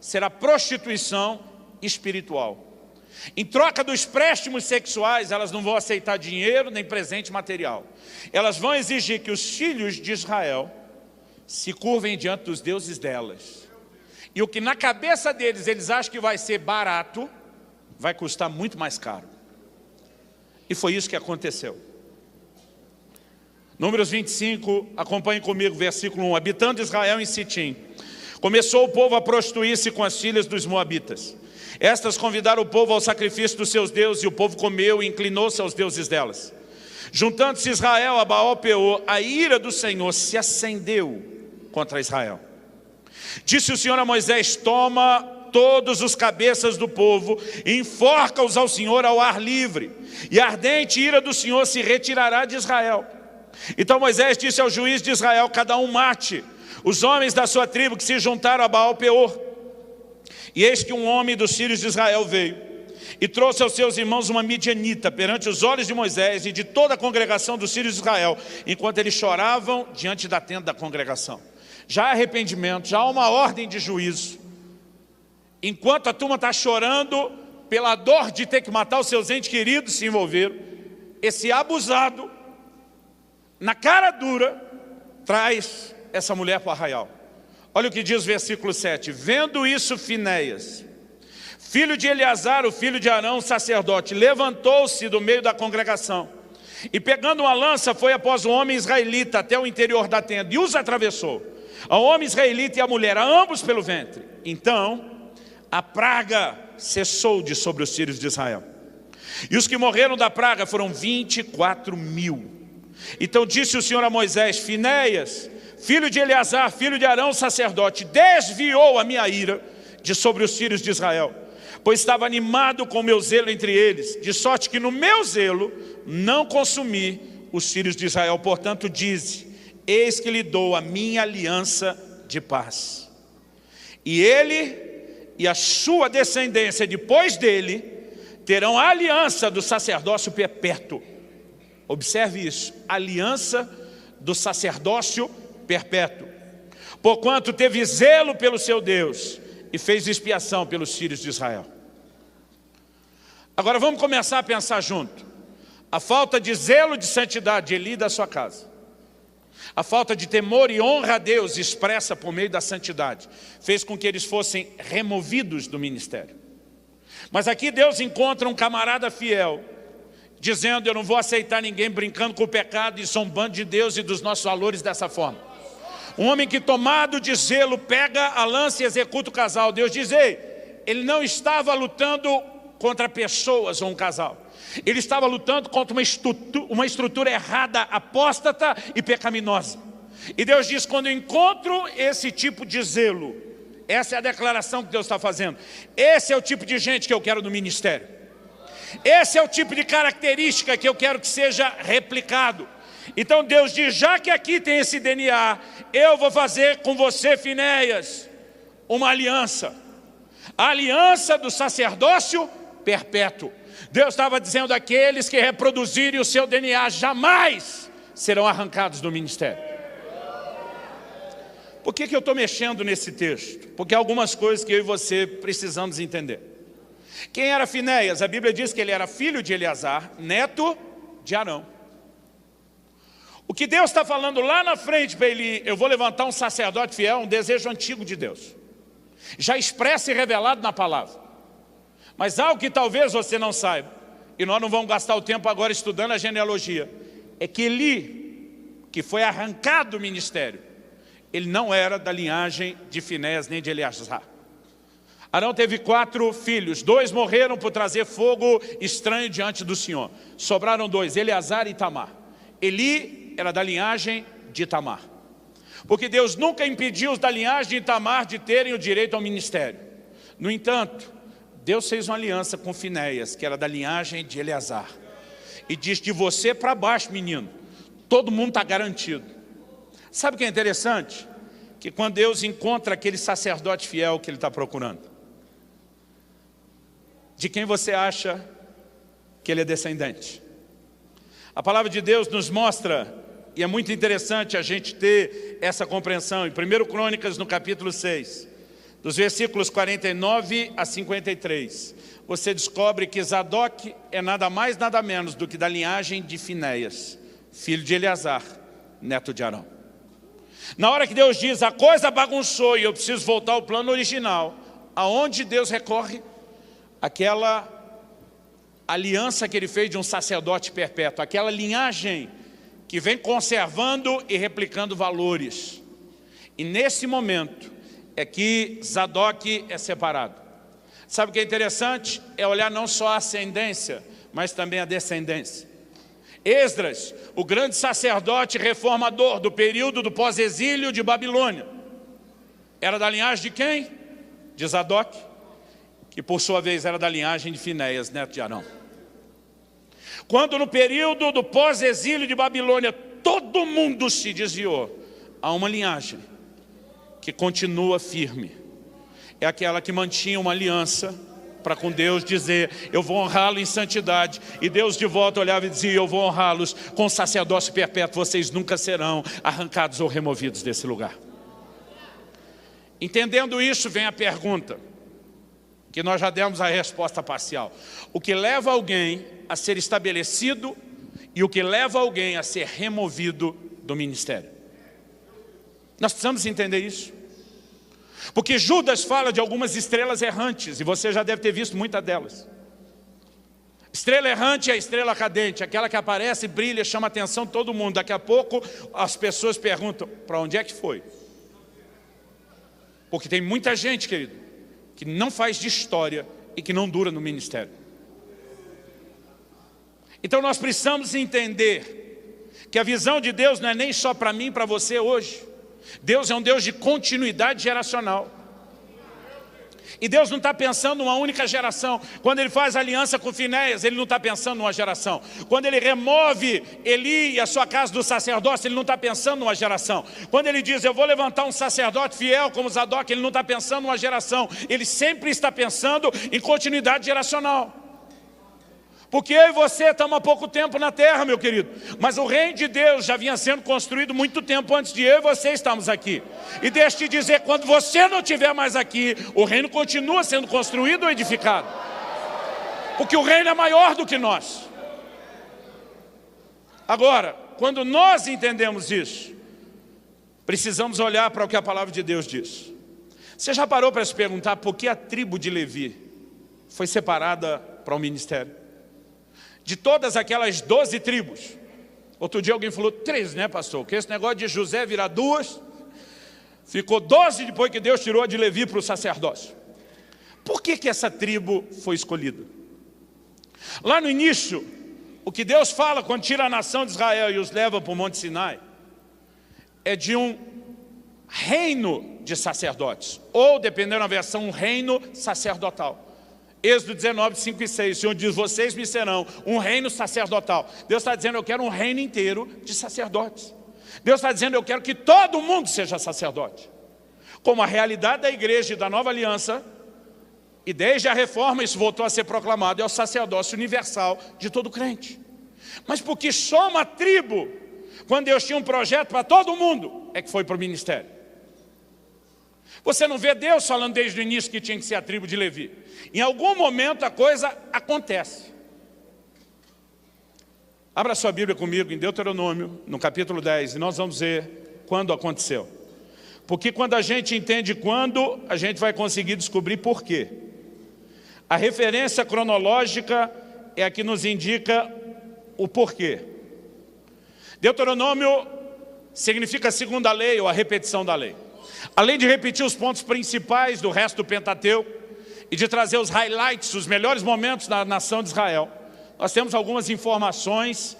será prostituição espiritual. Em troca dos préstimos sexuais, elas não vão aceitar dinheiro nem presente material. Elas vão exigir que os filhos de Israel se curvem diante dos deuses delas. E o que na cabeça deles eles acham que vai ser barato, vai custar muito mais caro. E foi isso que aconteceu. Números 25, acompanhe comigo, versículo 1. Habitando Israel em Sitim, começou o povo a prostituir-se com as filhas dos moabitas. Estas convidaram o povo ao sacrifício dos seus deuses, e o povo comeu e inclinou-se aos deuses delas. Juntando-se Israel a Baal-peor, a ira do Senhor se acendeu contra Israel. Disse o Senhor a Moisés: toma todos os cabeças do povo e enforca-os ao Senhor ao ar livre, e a ardente ira do Senhor se retirará de Israel. Então Moisés disse ao juiz de Israel: cada um mate os homens da sua tribo que se juntaram a Baal-peor. E eis que um homem dos filhos de Israel veio e trouxe aos seus irmãos uma midianita perante os olhos de Moisés e de toda a congregação dos filhos de Israel, enquanto eles choravam diante da tenda da congregação. Já há arrependimento, já há uma ordem de juízo. Enquanto a turma está chorando pela dor de ter que matar os seus entes queridos, se envolveram, esse abusado, na cara dura, traz essa mulher para o arraial. Olha o que diz o versículo 7. Vendo isso, Finéias, filho de Eleazar, o filho de Arão, sacerdote, levantou-se do meio da congregação e, pegando uma lança, foi após o homem israelita até o interior da tenda e os atravessou, ao homem israelita e à mulher, a ambos pelo ventre. Então a praga cessou de sobre os filhos de Israel. E os que morreram da praga foram 24.000. Então disse o Senhor a Moisés: Finéias, filho de Eleazar, filho de Arão, sacerdote, desviou a minha ira de sobre os filhos de Israel, pois estava animado com o meu zelo entre eles, de sorte que no meu zelo não consumi os filhos de Israel. Portanto dize: eis que lhe dou a minha aliança de paz. E ele e a sua descendência depois dele terão a aliança do sacerdócio perpétuo. observe isso, aliança do sacerdócio perpétuo. Porquanto teve zelo pelo seu Deus e fez expiação pelos filhos de Israel. Agora vamos começar a pensar junto. A falta de zelo de santidade de Eli e da sua casa, a falta de temor e honra a Deus expressa por meio da santidade, fez com que eles fossem removidos do ministério. Mas aqui Deus encontra um camarada fiel, dizendo: eu não vou aceitar ninguém brincando com o pecado e zombando de Deus e dos nossos valores dessa forma. Um homem que, tomado de zelo, pega a lança e executa o casal. Deus diz: ei, ele não estava lutando contra pessoas ou um casal. Ele estava lutando contra uma estrutura errada, apóstata e pecaminosa. E Deus diz: quando eu encontro esse tipo de zelo, essa é a declaração que Deus está fazendo, esse é o tipo de gente que eu quero no ministério. Esse é o tipo de característica que eu quero que seja replicado. Então Deus diz: já que aqui tem esse DNA, eu vou fazer com você, Finéias, uma aliança. A aliança do sacerdócio perpétuo. Deus estava dizendo: aqueles que reproduzirem o seu DNA jamais serão arrancados do ministério. Por que eu estou mexendo nesse texto? Porque há algumas coisas que eu e você precisamos entender. Quem era Finéias? A Bíblia diz que ele era filho de Eleazar, neto de Arão. O que Deus está falando lá na frente para ele: eu vou levantar um sacerdote fiel, um desejo antigo de Deus, já expresso e revelado na palavra. Mas algo que talvez você não saiba, e nós não vamos gastar o tempo agora estudando a genealogia, é que Eli, que foi arrancado do ministério, ele não era da linhagem de Finéias nem de Eleazar. Arão teve 4 filhos, 2 morreram por trazer fogo estranho diante do Senhor. Sobraram 2, Eleazar e Itamar. Eli era da linhagem de Itamar, porque Deus nunca impediu os da linhagem de Itamar de terem o direito ao ministério. No entanto, Deus fez uma aliança com Finéias, que era da linhagem de Eleazar, e diz: de você para baixo, menino, todo mundo está garantido. Sabe o que é interessante? Que quando Deus encontra aquele sacerdote fiel que ele está procurando, de quem você acha que ele é descendente? A palavra de Deus nos mostra, e é muito interessante a gente ter essa compreensão, em 1 Crônicas, no capítulo 6, dos versículos 49 a 53, você descobre que Zadok é nada mais, nada menos do que da linhagem de Finéias, filho de Eleazar, neto de Arão. Na hora que Deus diz: a coisa bagunçou e eu preciso voltar ao plano original, aonde Deus recorre? Aquela aliança que ele fez de um sacerdote perpétuo, aquela linhagem que vem conservando e replicando valores. E nesse momento é que Zadok é separado. Sabe o que é interessante? É olhar não só a ascendência, mas também a descendência. Esdras, o grande sacerdote reformador do período do pós-exílio de Babilônia, era da linhagem de quem? De Zadok, que por sua vez era da linhagem de Finéias, neto de Arão. Quando no período do pós-exílio de Babilônia todo mundo se desviou, há uma linhagem que continua firme. É aquela que mantinha uma aliança para com Deus, dizer: eu vou honrá-lo em santidade. E Deus de volta olhava e dizia: eu vou honrá-los com sacerdócio perpétuo, vocês nunca serão arrancados ou removidos desse lugar. Entendendo isso, vem a pergunta, que nós já demos a resposta parcial. O que leva alguém a ser estabelecido e o que leva alguém a ser removido do ministério? Nós precisamos entender isso. Porque Judas fala de algumas estrelas errantes, e você já deve ter visto muitas delas. Estrela errante é a estrela cadente, aquela que aparece, brilha, chama a atenção de todo mundo. Daqui a pouco as pessoas perguntam: para onde é que foi? Porque tem muita gente, querido, que não faz de história e que não dura no ministério. Então nós precisamos entender que a visão de Deus não é nem só para mim e para você hoje. Deus é um Deus de continuidade geracional. E Deus não está pensando numa única geração. Quando Ele faz aliança com Finéias, Ele não está pensando numa geração. Quando Ele remove Eli e a sua casa do sacerdócio, Ele não está pensando numa geração. Quando Ele diz: eu vou levantar um sacerdote fiel como Zadok, Ele não está pensando numa geração. Ele sempre está pensando em continuidade geracional. Porque eu e você estamos há pouco tempo na terra, meu querido. Mas o reino de Deus já vinha sendo construído muito tempo antes de eu e você estarmos aqui. E deixa eu te dizer, quando você não estiver mais aqui, o reino continua sendo construído ou edificado. Porque o reino é maior do que nós. Agora, quando nós entendemos isso, precisamos olhar para o que a palavra de Deus diz. Você já parou para se perguntar por que a tribo de Levi foi separada para o ministério? De todas aquelas 12 tribos. Outro dia alguém falou 13, né, pastor? Que esse negócio de José virar 2, ficou 12 depois que Deus tirou a de Levi para o sacerdócio. Por que essa tribo foi escolhida? Lá no início, o que Deus fala quando tira a nação de Israel e os leva para o Monte Sinai, é de um reino de sacerdotes, ou, dependendo da versão, um reino sacerdotal. Êxodo 19, 5 e 6, o Senhor diz, vocês me serão um reino sacerdotal. Deus está dizendo, eu quero um reino inteiro de sacerdotes. Deus está dizendo, eu quero que todo mundo seja sacerdote. Como a realidade da igreja e da nova aliança, e desde a reforma isso voltou a ser proclamado, é o sacerdócio universal de todo crente. Mas porque só uma tribo, quando Deus tinha um projeto para todo mundo, é que foi para o ministério. Você não vê Deus falando desde o início que tinha que ser a tribo de Levi. Em algum momento a coisa acontece. Abra sua Bíblia comigo em Deuteronômio, no capítulo 10, e nós vamos ver quando aconteceu. Porque quando a gente entende quando, a gente vai conseguir descobrir por quê. A referência cronológica é a que nos indica o porquê. Deuteronômio significa a segunda lei ou a repetição da lei. Além de repetir os pontos principais do resto do Pentateuco e de trazer os highlights, os melhores momentos da nação de Israel, nós temos algumas informações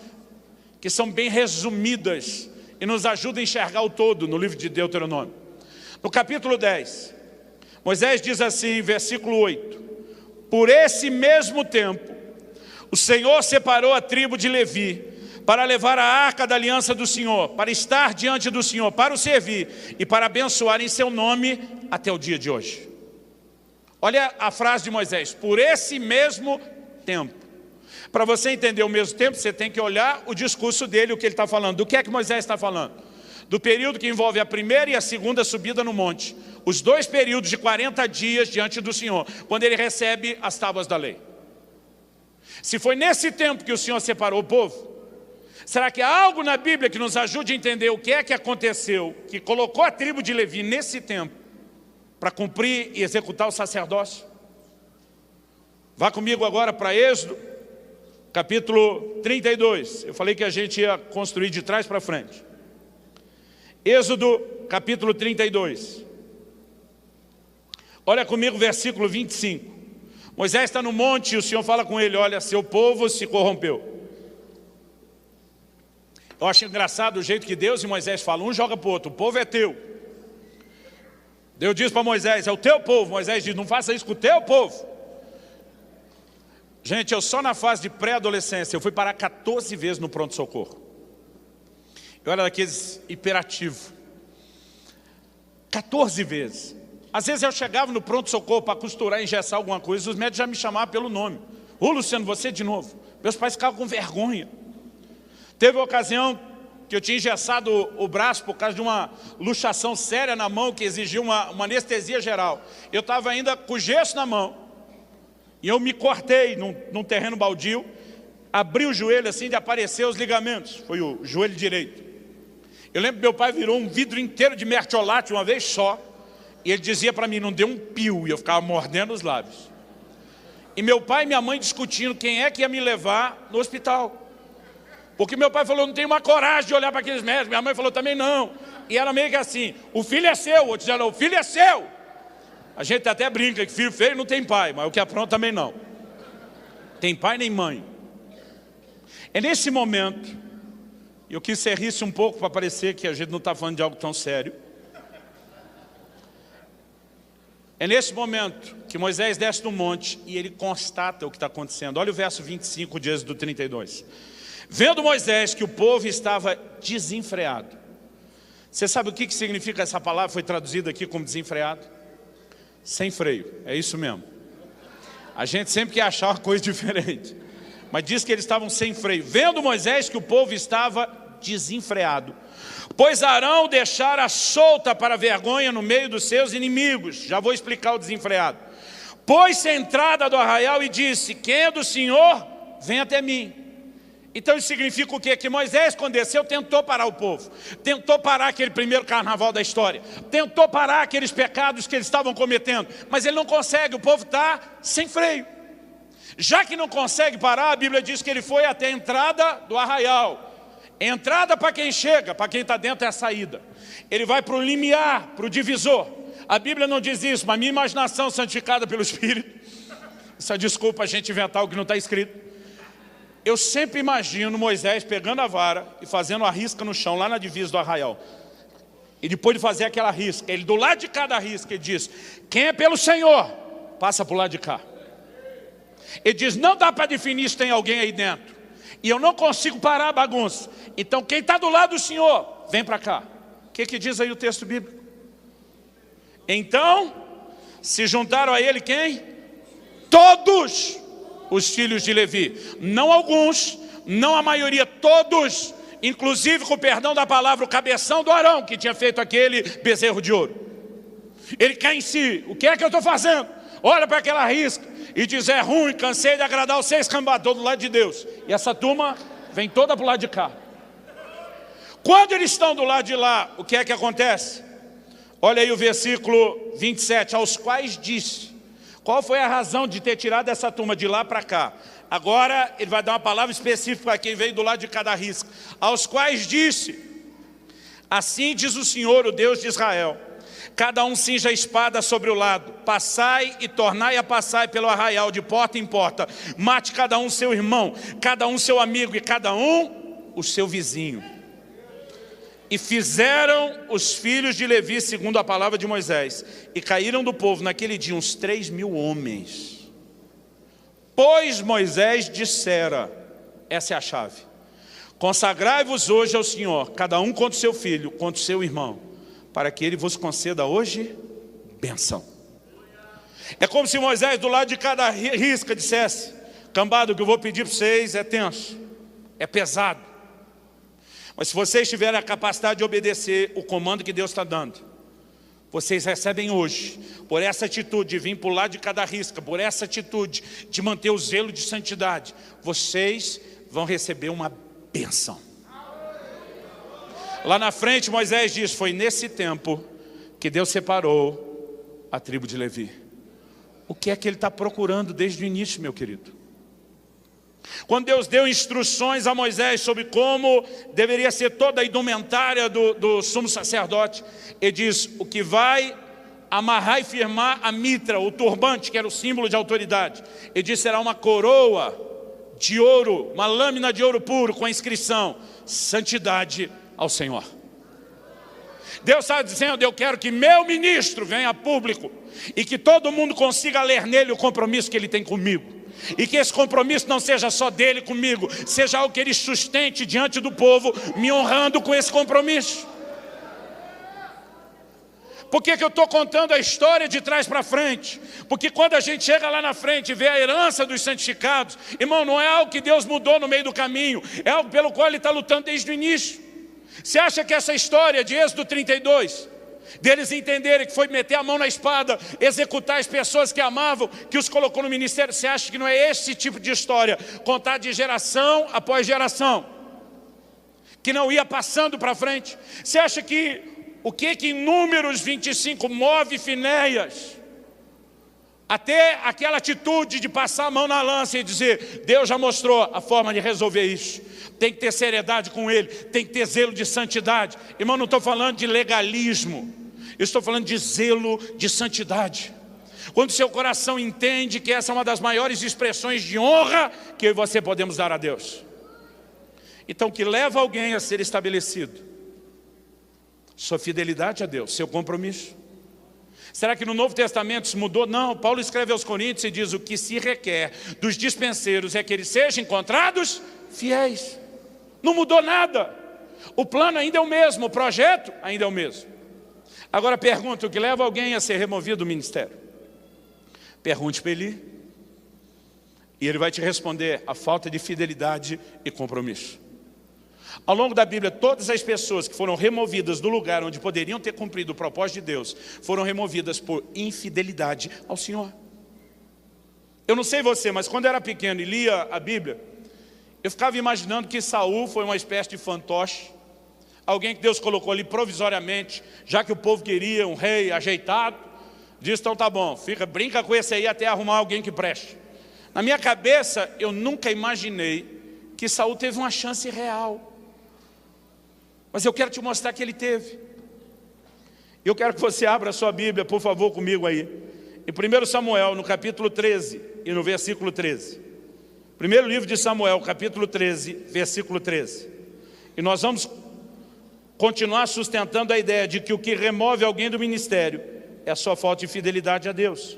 que são bem resumidas e nos ajudam a enxergar o todo no livro de Deuteronômio. No capítulo 10, Moisés diz assim, versículo 8, por esse mesmo tempo, o Senhor separou a tribo de Levi para levar a arca da aliança do Senhor, para estar diante do Senhor, para o servir e para abençoar em seu nome até o dia de hoje. Olha a frase de Moisés, por esse mesmo tempo. Para você entender o mesmo tempo, você tem que olhar o discurso dele, o que ele está falando. Do que é que Moisés está falando? Do período que envolve a primeira e a segunda subida no monte. Os 2 períodos de 40 dias diante do Senhor, quando ele recebe as tábuas da lei. Se foi nesse tempo que o Senhor separou o povo, será que há algo na Bíblia que nos ajude a entender o que é que aconteceu, que colocou a tribo de Levi nesse tempo, para cumprir e executar o sacerdócio? Vá comigo agora para Êxodo, capítulo 32. Eu falei que a gente ia construir de trás para frente. Êxodo, capítulo 32. Olha comigo o versículo 25. Moisés está no monte e o Senhor fala com ele, olha, seu povo se corrompeu. Eu acho engraçado o jeito que Deus e Moisés falam, um joga para o outro, o povo é teu. Deus diz para Moisés, é o teu povo. Moisés diz, não faça isso com o teu povo. Gente, eu só na fase de pré-adolescência, eu fui parar 14 vezes no pronto-socorro. Eu era daqueles hiperativos. 14 vezes. Às vezes eu chegava no pronto-socorro para costurar, engessar alguma coisa, os médicos já me chamavam pelo nome. Ô Luciano, você de novo. Meus pais ficavam com vergonha. Teve uma ocasião que eu tinha engessado o braço por causa de uma luxação séria na mão que exigia uma anestesia geral. Eu estava ainda com gesso na mão e eu me cortei num terreno baldio, abri o joelho assim de aparecer os ligamentos, foi o joelho direito. Eu lembro que meu pai virou um vidro inteiro de mertiolate uma vez só e ele dizia para mim, não deu um pio, e eu ficava mordendo os lábios. E meu pai e minha mãe discutindo quem é que ia me levar no hospital. Porque meu pai falou, eu não tenho uma coragem de olhar para aqueles médicos. Minha mãe falou, também não. E era meio que assim, o filho é seu. Outro dizendo, o filho é seu. A gente até brinca que filho feio não tem pai, mas o que apronta também não. Tem pai nem mãe. É nesse momento, eu quis ser rir um pouco para parecer que a gente não está falando de algo tão sério. É nesse momento que Moisés desce do monte e ele constata o que está acontecendo. Olha o verso 25 de Êxodo 32. Vendo Moisés que o povo estava desenfreado. Você sabe o que significa essa palavra? Foi traduzida aqui como desenfreado? Sem freio, é isso mesmo. A gente sempre quer achar uma coisa diferente. mas diz que eles estavam sem freio. Vendo Moisés que o povo estava desenfreado, pois Arão deixara solta para vergonha no meio dos seus inimigos. Já vou explicar o desenfreado. Pôs-se à entrada do arraial e disse: quem é do Senhor, vem até mim. Então isso significa o quê? Que Moisés, quando desceu, tentou parar o povo. Tentou parar aquele primeiro carnaval da história. Tentou parar aqueles pecados que eles estavam cometendo. Mas ele não consegue, o povo está sem freio. Já que não consegue parar, a Bíblia diz que ele foi até a entrada do arraial. Entrada para quem chega, para quem está dentro é a saída. Ele vai para o limiar, para o divisor. A Bíblia não diz isso, mas minha imaginação santificada pelo Espírito. Isso é desculpa a gente inventar o que não está escrito. Eu sempre imagino Moisés pegando a vara e fazendo a risca no chão, lá na divisa do arraial. E depois de fazer aquela risca, ele do lado de cada risca, ele diz: quem é pelo Senhor, passa para o lado de cá. Ele diz: não dá para definir se tem alguém aí dentro. E eu não consigo parar a bagunça. Então quem está do lado do Senhor, vem para cá. O que diz aí o texto bíblico? Então, se juntaram a ele quem? Todos os filhos de Levi. Não alguns, não a maioria, todos. Inclusive, com o perdão da palavra, o cabeção do Arão, que tinha feito aquele bezerro de ouro. Ele cai em si: o que é que eu estou fazendo? Olha para aquela risca e diz: é ruim, cansei de agradar os 6 cambadores do lado de Deus. E essa turma vem toda para o lado de cá. Quando eles estão do lado de lá, o que é que acontece? Olha aí o versículo 27, aos quais disse. Qual foi a razão de ter tirado essa turma de lá para cá? Agora ele vai dar uma palavra específica para quem veio do lado de cada risco. Aos quais disse: assim diz o Senhor, o Deus de Israel: cada um cinja a espada sobre o lado, passai e tornai a passar pelo arraial de porta em porta, mate cada um seu irmão, cada um seu amigo e cada um o seu vizinho. E fizeram os filhos de Levi segundo a palavra de Moisés, e caíram do povo naquele dia uns 3.000 homens. Pois Moisés dissera, essa é a chave: consagrai-vos hoje ao Senhor, cada um contra o seu filho, contra o seu irmão, para que ele vos conceda hoje bênção. É como se Moisés do lado de cada risca dissesse: cambada, o que eu vou pedir para vocês é tenso, é pesado. Mas se vocês tiverem a capacidade de obedecer o comando que Deus está dando, vocês recebem hoje, por essa atitude de vir para o lado de cada risca, por essa atitude de manter o zelo de santidade, vocês vão receber uma bênção. Lá na frente Moisés diz: foi nesse tempo que Deus separou a tribo de Levi. O que é que ele está procurando desde o início, meu querido? Quando Deus deu instruções a Moisés sobre como deveria ser toda a indumentária do sumo sacerdote, ele diz: o que vai amarrar e firmar a mitra, o turbante, que era o símbolo de autoridade, ele diz: será uma coroa de ouro, uma lâmina de ouro puro com a inscrição: santidade ao Senhor. Deus está dizendo: eu quero que meu ministro venha a público e que todo mundo consiga ler nele o compromisso que ele tem comigo. E que esse compromisso não seja só dele comigo, seja algo que ele sustente diante do povo, me honrando com esse compromisso. Por que eu estou contando a história de trás para frente? Porque quando a gente chega lá na frente e vê a herança dos santificados, irmão, não é algo que Deus mudou no meio do caminho, é algo pelo qual ele está lutando desde o início. Você acha que essa história de Êxodo 32, deles entenderem que foi meter a mão na espada, executar as pessoas que amavam, que os colocou no ministério, você acha que não é esse tipo de história, contar de geração após geração, que não ia passando para frente? Você acha que o que em Números 25 move Finéias até aquela atitude de passar a mão na lança e dizer: Deus já mostrou a forma de resolver isso, tem que ter seriedade com ele, tem que ter zelo de santidade. Irmão, não estou falando de legalismo, eu estou falando de zelo de santidade. Quando seu coração entende que essa é uma das maiores expressões de honra que eu e você podemos dar a Deus. Então, o que leva alguém a ser estabelecido? Sua fidelidade a Deus, seu compromisso. Será que no Novo Testamento isso mudou? Não, Paulo escreve aos Coríntios e diz: o que se requer dos dispenseiros é que eles sejam encontrados fiéis. Não mudou nada. O plano ainda é o mesmo, o projeto ainda é o mesmo. Agora pergunta: o que leva alguém a ser removido do ministério? Pergunte para Eli. E ele vai te responder a falta de fidelidade e compromisso. Ao longo da Bíblia, todas as pessoas que foram removidas do lugar onde poderiam ter cumprido o propósito de Deus, foram removidas por infidelidade ao Senhor. Eu não sei você, mas quando eu era pequeno e lia a Bíblia, eu ficava imaginando que Saul foi uma espécie de fantoche, alguém que Deus colocou ali provisoriamente, já que o povo queria um rei ajeitado, disse, então tá bom, brinca com esse aí até arrumar alguém que preste. Na minha cabeça, eu nunca imaginei que Saul teve uma chance real. Mas eu quero te mostrar que ele teve. Eu quero que você abra a sua Bíblia, por favor, comigo aí. Em 1 Samuel, no capítulo 13 e no versículo 13. Primeiro livro de Samuel, capítulo 13, versículo 13. E nós vamos continuar sustentando a ideia de que o que remove alguém do ministério é a sua falta de fidelidade a Deus.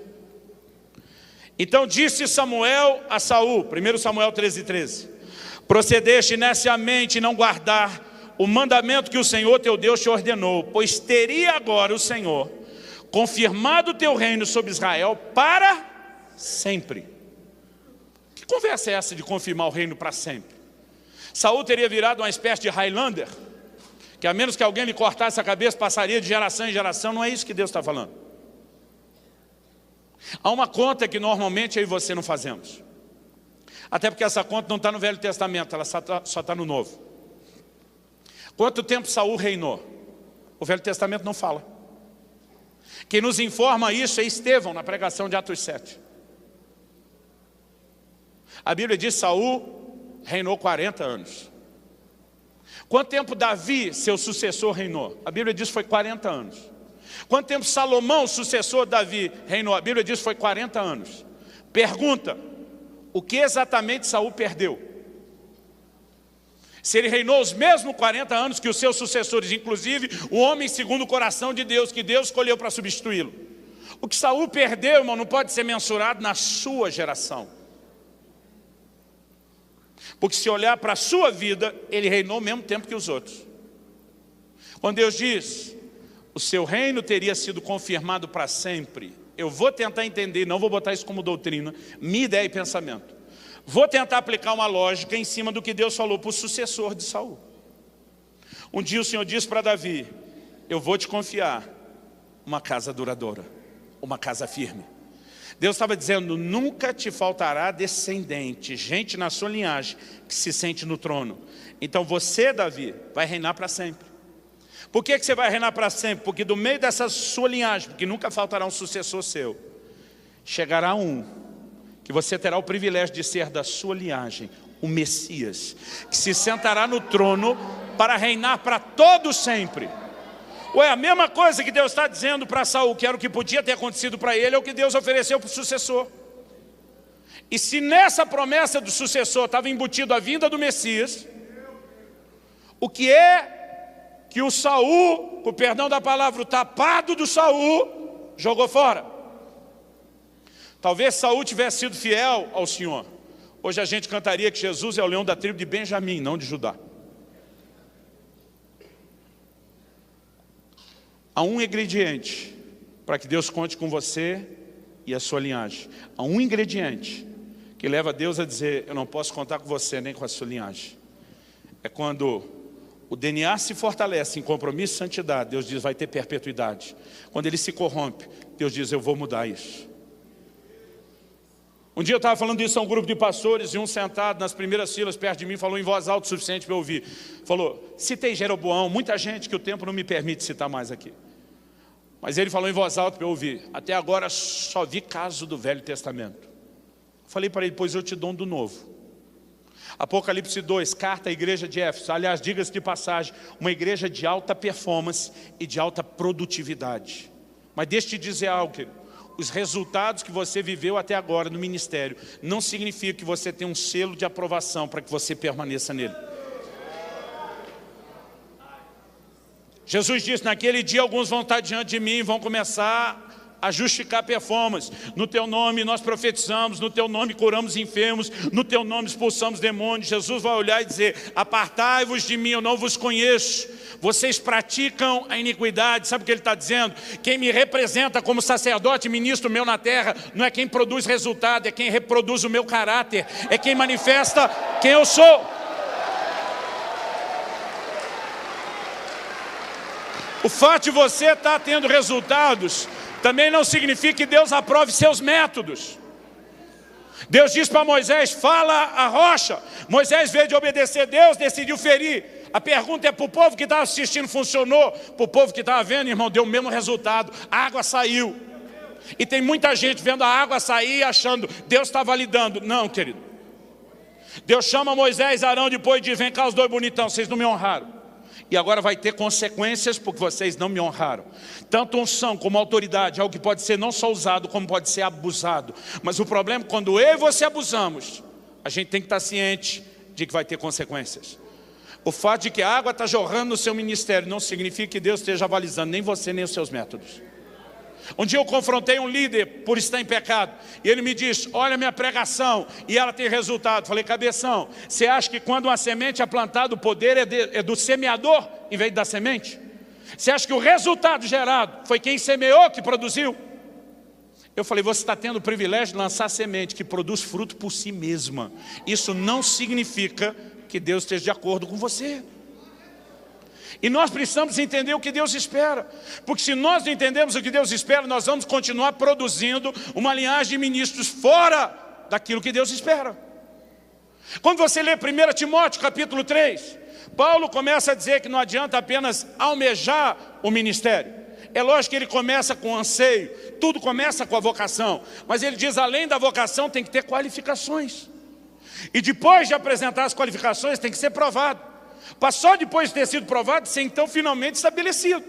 Então disse Samuel a Saul, 1 Samuel 13, 13. Procedeste neciamente não guardar o mandamento que o Senhor teu Deus te ordenou, pois teria agora o Senhor confirmado o teu reino sobre Israel para sempre. Que conversa é essa de confirmar o reino para sempre? Saul teria virado uma espécie de Highlander, que a menos que alguém lhe cortasse a cabeça, passaria de geração em geração. Não é isso que Deus está falando. Há uma conta que normalmente eu e você não fazemos. Até porque essa conta não está no Velho Testamento, ela só está no Novo. Quanto tempo Saul reinou? O Velho Testamento não fala. Quem nos informa isso é Estevão, na pregação de Atos 7. A Bíblia diz que Saul reinou 40 anos. Quanto tempo Davi, seu sucessor, reinou? A Bíblia diz que foi 40 anos. Quanto tempo Salomão, sucessor de Davi, reinou? A Bíblia diz que foi 40 anos. Pergunta, o que exatamente Saul perdeu? Se ele reinou os mesmos 40 anos que os seus sucessores, inclusive o homem segundo o coração de Deus, que Deus escolheu para substituí-lo. O que Saul perdeu, irmão, não pode ser mensurado na sua geração. Porque se olhar para a sua vida, ele reinou ao mesmo tempo que os outros. Quando Deus diz, o seu reino teria sido confirmado para sempre, eu vou tentar entender, não vou botar isso como doutrina, minha ideia e pensamento. Vou tentar aplicar uma lógica em cima do que Deus falou para o sucessor de Saul. Um dia o Senhor disse para Davi, eu vou te confiar uma casa duradoura, uma casa firme. Deus estava dizendo, nunca te faltará descendente, gente na sua linhagem que se sente no trono. Então você, Davi, vai reinar para sempre. Por que você vai reinar para sempre? Porque do meio dessa sua linhagem, porque nunca faltará um sucessor seu, chegará um que você terá o privilégio de ser da sua linhagem, o Messias, que se sentará no trono para reinar para todo sempre. Ué, a mesma coisa que Deus está dizendo para Saul, que era o que podia ter acontecido para ele, é o que Deus ofereceu para o sucessor. E se nessa promessa do sucessor estava embutido a vinda do Messias, o que é que o Saul, com o perdão da palavra, o tapado do Saul, jogou fora? Talvez Saul tivesse sido fiel ao Senhor. Hoje a gente cantaria que Jesus é o leão da tribo de Benjamim, não de Judá. Há um ingrediente para que Deus conte com você e a sua linhagem. Há um ingrediente que leva Deus a dizer, eu não posso contar com você nem com a sua linhagem. É quando o DNA se fortalece em compromisso e santidade, Deus diz, vai ter perpetuidade. Quando ele se corrompe, Deus diz, eu vou mudar isso. Um dia eu estava falando isso a um grupo de pastores e um sentado nas primeiras filas perto de mim falou em voz alta o suficiente para eu ouvir. Falou, citei Jeroboão, muita gente que o tempo não me permite citar mais aqui. Mas ele falou em voz alta para eu ouvir. Até agora só vi caso do Velho Testamento. Falei para ele, pois eu te dou um do Novo. Apocalipse 2, carta à igreja de Éfeso. Aliás, diga-se de passagem, uma igreja de alta performance e de alta produtividade. Mas deixa eu te dizer algo, querido. Os resultados que você viveu até agora no ministério não significa que você tem um selo de aprovação para que você permaneça nele. Jesus disse, naquele dia alguns vão estar diante de mim e vão começar a justificar performance. No teu nome nós profetizamos, no teu nome curamos enfermos, no teu nome expulsamos demônios. Jesus vai olhar e dizer: apartai-vos de mim, eu não vos conheço. Vocês praticam a iniquidade. Sabe o que ele está dizendo? Quem me representa como sacerdote e ministro meu na terra não é quem produz resultado, é quem reproduz o meu caráter, é quem manifesta quem eu sou. O fato de você estar tendo resultados também não significa que Deus aprove seus métodos. Deus diz para Moisés: fala a rocha. Moisés, veio de obedecer a Deus, decidiu ferir. A pergunta é para o povo que estava assistindo: funcionou? Para o povo que estava vendo, irmão, deu o mesmo resultado. A água saiu. E tem muita gente vendo a água sair achando Deus está validando. Não, querido. Deus chama Moisés e Arão depois e diz: vem cá os dois bonitão, vocês não me honraram. E agora vai ter consequências porque vocês não me honraram. Tanto unção como autoridade é algo que pode ser não só usado, como pode ser abusado. Mas o problema é quando eu e você abusamos, a gente tem que estar ciente de que vai ter consequências. O fato de que a água está jorrando no seu ministério não significa que Deus esteja avalizando nem você nem os seus métodos. Um dia eu confrontei um líder por estar em pecado, e ele me disse: olha a minha pregação, e ela tem resultado. Falei: cabeção, você acha que quando uma semente é plantada, o poder é do semeador, em vez da semente? Você acha que o resultado gerado foi quem semeou que produziu? Eu falei: você está tendo o privilégio de lançar semente que produz fruto por si mesma. Isso não significa que Deus esteja de acordo com você. E nós precisamos entender o que Deus espera. Porque se nós não entendemos o que Deus espera, nós vamos continuar produzindo uma linhagem de ministros fora daquilo que Deus espera. Quando você lê 1 Timóteo capítulo 3, Paulo começa a dizer que não adianta apenas almejar o ministério. É lógico que ele começa com anseio, tudo começa com a vocação. Mas ele diz: além da vocação tem que ter qualificações. E depois de apresentar as qualificações tem que ser provado. Para só depois de ter sido provado, ser então finalmente estabelecido.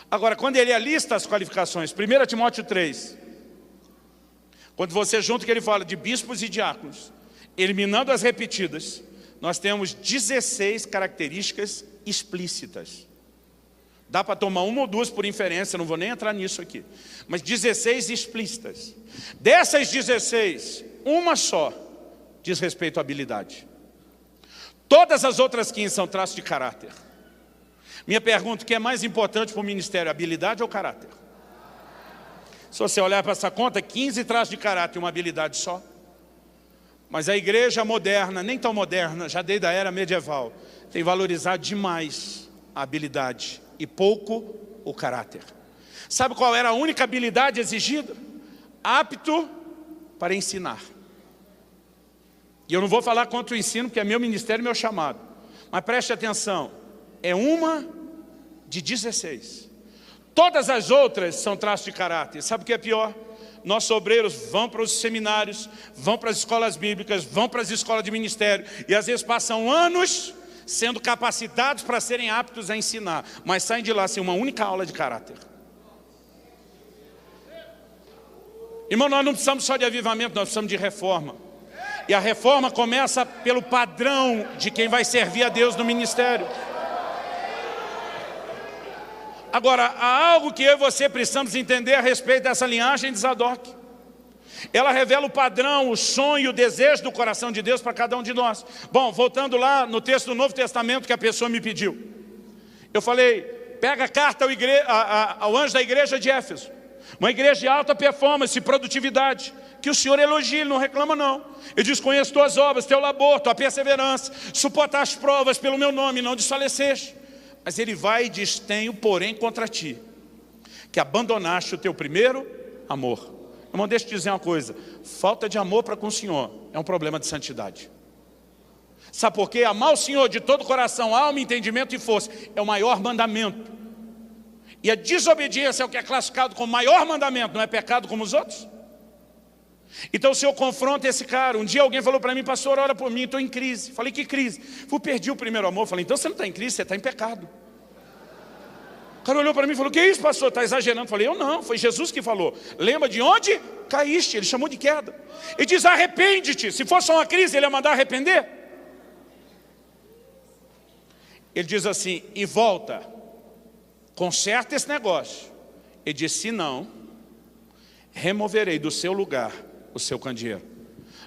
Agora, quando ele alista as qualificações, 1 Timóteo 3, quando você junta que ele fala de bispos e diáconos, eliminando as repetidas, nós temos 16 características explícitas. Dá para tomar uma ou duas por inferência, não vou nem entrar nisso aqui. Mas 16 explícitas. Dessas 16, uma só diz respeito à habilidade. Todas as outras 15 são traços de caráter. Minha pergunta: o que é mais importante para o ministério, habilidade ou caráter? Se você olhar para essa conta, 15 traços de caráter e uma habilidade só. Mas a igreja moderna, nem tão moderna, já desde a era medieval, tem valorizado demais a habilidade e pouco o caráter. Sabe qual era a única habilidade exigida? Apto para ensinar. E eu não vou falar contra o ensino, porque é meu ministério e meu chamado. Mas preste atenção, é uma de 16. Todas as outras são traços de caráter. Sabe o que é pior? Nossos obreiros vão para os seminários, vão para as escolas bíblicas, vão para as escolas de ministério, e às vezes passam anos sendo capacitados para serem aptos a ensinar, mas saem de lá sem uma única aula de caráter. Irmão, nós não precisamos só de avivamento, nós precisamos de reforma. E a reforma começa pelo padrão de quem vai servir a Deus no ministério. Agora, há algo que eu e você precisamos entender a respeito dessa linhagem de Zadok. Ela revela o padrão, o sonho, o desejo do coração de Deus para cada um de nós. Bom, voltando lá no texto do Novo Testamento que a pessoa me pediu. Eu falei: pega a carta ao anjo da igreja de Éfeso. Uma igreja de alta performance e produtividade, que o Senhor elogia, Ele não reclama não. Ele diz: conheço tuas obras, teu labor, tua perseverança, suportar as provas pelo meu nome, não desfaleceste. Mas Ele vai e diz: tenho porém contra ti, que abandonaste o teu primeiro amor. Irmão, deixa eu te dizer uma coisa: falta de amor para com o Senhor é um problema de santidade. Sabe por quê? Amar o Senhor de todo o coração, alma, entendimento e força é o maior mandamento. E a desobediência é o que é classificado como maior mandamento, não é pecado como os outros? Então o Senhor confronta esse cara. Um dia alguém falou para mim: pastor, ora por mim, estou em crise. Falei: que crise? Perdi o primeiro amor. Falei: então você não está em crise, você está em pecado. O cara olhou para mim e falou: que isso, pastor, está exagerando? Falei: eu não, foi Jesus que falou. Lembra de onde caíste? Ele chamou de queda. Ele diz: arrepende-te. Se fosse só uma crise, ele ia mandar arrepender. Ele diz assim: e volta, conserta esse negócio Ele disse, se não, removerei do seu lugar o seu candeeiro.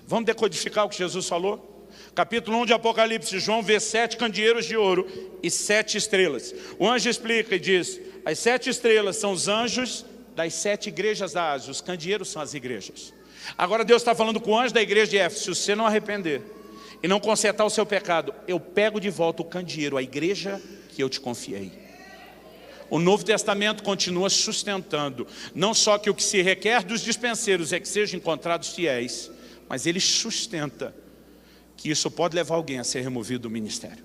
Vamos decodificar o que Jesus falou? Capítulo 1 de Apocalipse, João vê 7 candeeiros de ouro e 7 estrelas. O anjo explica e diz, as 7 estrelas são os anjos das 7 igrejas da Ásia, os candeeiros são as igrejas. Agora Deus está falando com o anjo da igreja de Éfeso, se você não arrepender e não consertar o seu pecado, eu pego de volta o candeeiro, a igreja que eu te confiei. O Novo Testamento continua sustentando, não só que o que se requer dos dispenseiros é que sejam encontrados fiéis, mas ele sustenta que isso pode levar alguém a ser removido do ministério.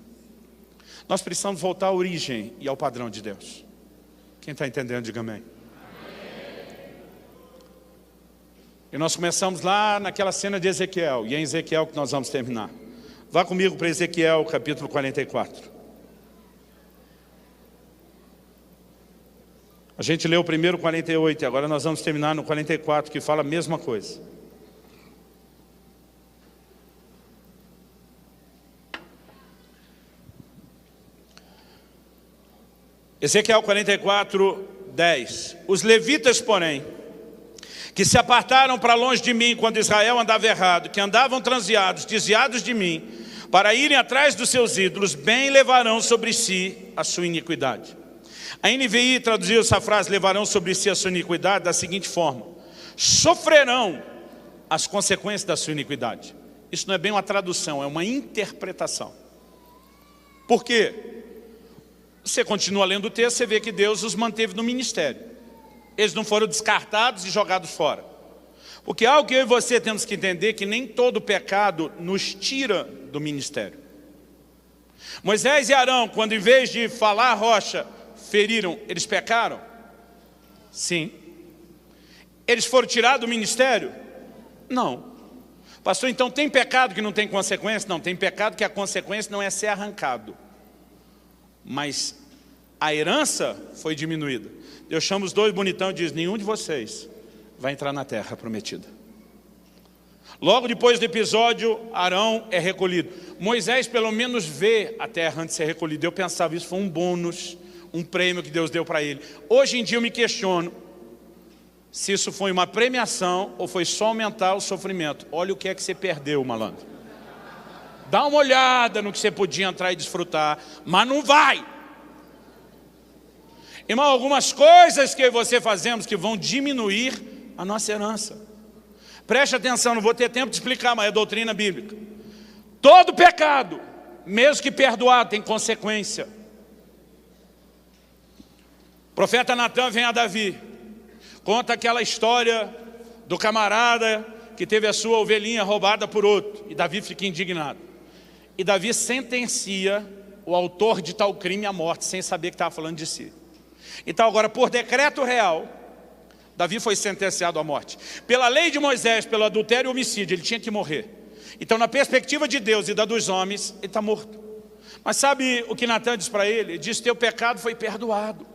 Nós precisamos voltar à origem e ao padrão de Deus. Quem está entendendo, diga amém. E nós começamos lá naquela cena de Ezequiel, e é em Ezequiel que nós vamos terminar. Vá comigo para Ezequiel, capítulo 44. A gente leu o primeiro 48, e agora nós vamos terminar no 44, que fala a mesma coisa. Ezequiel 44, 10. Os levitas, porém, que se apartaram para longe de mim quando Israel andava errado, que andavam transviados, desviados de mim, para irem atrás dos seus ídolos, bem levarão sobre si a sua iniquidade. A NVI traduziu essa frase, levarão sobre si a sua iniquidade, da seguinte forma: sofrerão as consequências da sua iniquidade. Isso não é bem uma tradução, é uma interpretação. Por quê? Você continua lendo o texto, você vê que Deus os manteve no ministério. Eles não foram descartados e jogados fora. Porque algo que eu e você temos que entender, que nem todo pecado nos tira do ministério. Moisés e Arão, quando em vez de falar a rocha, feriram, eles pecaram? Sim. Eles foram tirados do ministério? Não. Pastor, então tem pecado que não tem consequência? Não, tem pecado que a consequência não é ser arrancado. Mas a herança foi diminuída. Deus chama os dois bonitão e diz, nenhum de vocês vai entrar na terra prometida. Logo depois do episódio, Arão é recolhido. Moisés pelo menos vê a terra antes de ser recolhido. Eu pensava, isso foi um bônus, um prêmio que Deus deu para ele. Hoje em dia eu me questiono se isso foi uma premiação ou foi só aumentar o sofrimento. Olha o que é que você perdeu, malandro. Dá uma olhada no que você podia entrar e desfrutar, mas não vai. Irmão, algumas coisas que você fazemos que vão diminuir a nossa herança. Preste atenção, não vou ter tempo de explicar, mas é doutrina bíblica. Todo pecado, mesmo que perdoado, tem consequência. O profeta Natan vem a Davi, conta aquela história do camarada que teve a sua ovelhinha roubada por outro, e Davi fica indignado. E Davi sentencia o autor de tal crime à morte, sem saber que estava falando de si. Então agora, por decreto real, Davi foi sentenciado à morte. Pela lei de Moisés, pelo adultério e homicídio, ele tinha que morrer. Então na perspectiva de Deus e da dos homens, ele está morto. Mas sabe o que Natan diz para ele? Ele diz, teu pecado foi perdoado.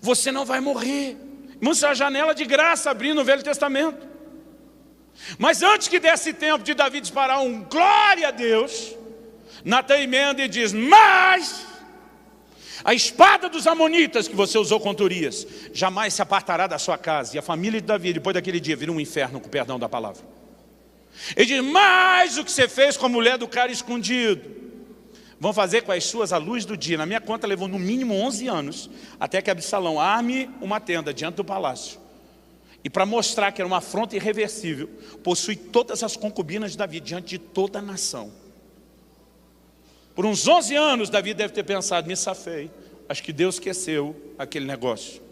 Você não vai morrer. Irmãos, é a janela de graça abrindo no Velho Testamento. Mas antes que desse tempo de Davi disparar um glória a Deus, Natan emenda e diz, mas a espada dos amonitas que você usou contra Urias jamais se apartará da sua casa. E a família de Davi, depois daquele dia, vira um inferno, com perdão da palavra. Ele diz, mas o que você fez com a mulher do cara escondido, vão fazer com as suas à luz do dia. Na minha conta levou no mínimo 11 anos, até que Absalão arme uma tenda diante do palácio. E para mostrar que era uma afronta irreversível, possui todas as concubinas de Davi diante de toda a nação. Por uns 11 anos, Davi deve ter pensado, me safei. Acho que Deus esqueceu aquele negócio.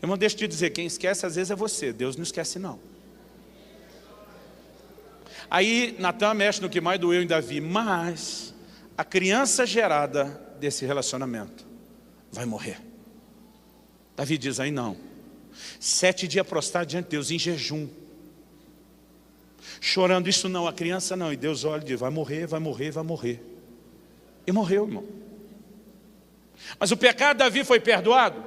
Irmão, deixa eu te dizer, quem esquece às vezes é você. Deus não esquece não. Aí, Natan mexe no que mais doeu em Davi. Mas a criança gerada desse relacionamento vai morrer. Davi diz, aí não. 7 dias prostrado diante de Deus, em jejum. Chorando, isso não, a criança não. E Deus olha e diz, vai morrer, vai morrer, vai morrer. E morreu, irmão. Mas o pecado de Davi foi perdoado?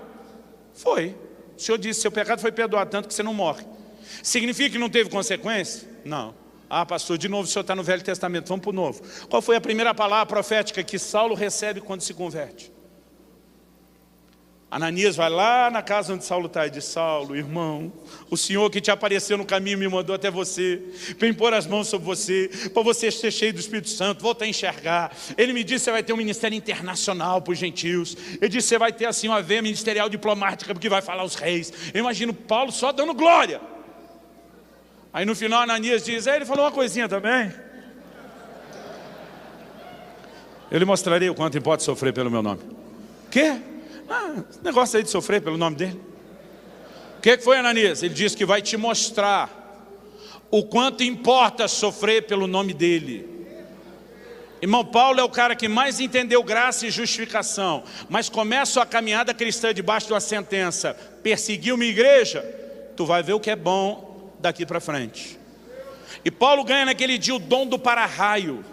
Foi. O Senhor disse, seu pecado foi perdoado, tanto que você não morre. Significa que não teve consequência? Não. Ah, pastor, de novo o senhor está no Velho Testamento, vamos para o Novo. Qual foi a primeira palavra profética que Saulo recebe quando se converte? Ananias vai lá na casa onde Saulo está e diz: Saulo, irmão, o Senhor que te apareceu no caminho me mandou até você, para impor as mãos sobre você, para você ser cheio do Espírito Santo, voltar a enxergar. Ele me disse que você vai ter um ministério internacional para os gentios. Ele disse que você vai ter assim uma veia ministerial diplomática, porque vai falar aos reis. Eu imagino Paulo só dando glória. Aí no final Ananias diz: ele falou uma coisinha também. Eu lhe mostrarei o quanto importa sofrer pelo meu nome. O quê? Esse negócio aí de sofrer pelo nome dele. O que foi, Ananias? Ele disse que vai te mostrar o quanto importa sofrer pelo nome dele. Irmão, Paulo é o cara que mais entendeu graça e justificação, mas começa a caminhada cristã debaixo de uma sentença: perseguiu minha igreja, tu vai ver o que é bom daqui para frente. E Paulo ganha naquele dia o dom do para-raio.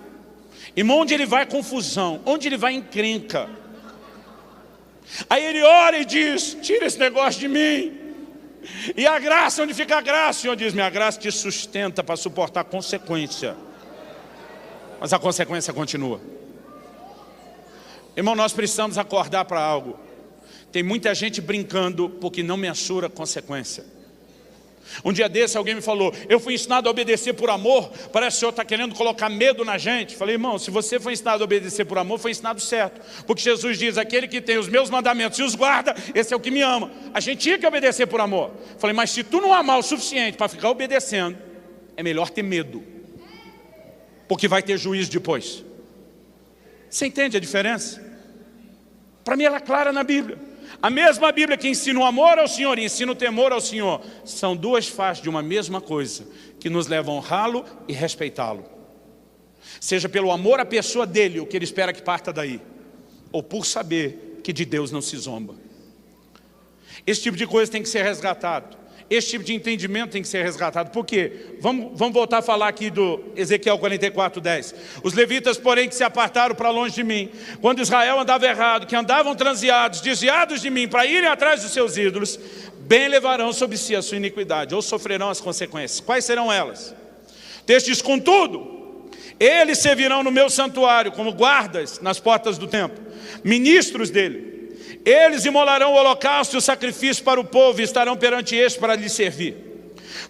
Irmão, onde ele vai confusão, onde ele vai encrenca. Aí ele ora e diz: tira esse negócio de mim. E a graça, onde fica a graça? O Senhor diz: minha graça te sustenta para suportar a consequência. Mas a consequência continua. Irmão, nós precisamos acordar para algo. Tem muita gente brincando porque não mensura a consequência. Um dia desse alguém me falou: eu fui ensinado a obedecer por amor, parece que o Senhor está querendo colocar medo na gente. Falei: irmão, se você foi ensinado a obedecer por amor, foi ensinado certo. Porque Jesus diz: aquele que tem os meus mandamentos e os guarda, esse é o que me ama. A gente tinha que obedecer por amor. Falei: mas se tu não amar o suficiente para ficar obedecendo, é melhor ter medo, porque vai ter juízo depois. Você entende a diferença? Para mim ela é clara na Bíblia. A mesma Bíblia que ensina o amor ao Senhor e ensina o temor ao Senhor são duas faces de uma mesma coisa, que nos levam a honrá-lo e respeitá-lo. Seja pelo amor à pessoa dele, o que ele espera que parta daí, ou por saber que de Deus não se zomba. Esse tipo de coisa tem que ser resgatado. Esse tipo de entendimento tem que ser resgatado. Por quê? Vamos voltar a falar aqui do Ezequiel 44:10. Os levitas, porém, que se apartaram para longe de mim, quando Israel andava errado, que andavam transeados, desviados de mim, para irem atrás dos seus ídolos, bem levarão sobre si a sua iniquidade, ou sofrerão as consequências. Quais serão elas? O texto diz: contudo, eles servirão no meu santuário como guardas nas portas do templo, ministros dele. Eles imolarão o holocausto e o sacrifício para o povo e estarão perante este para lhe servir.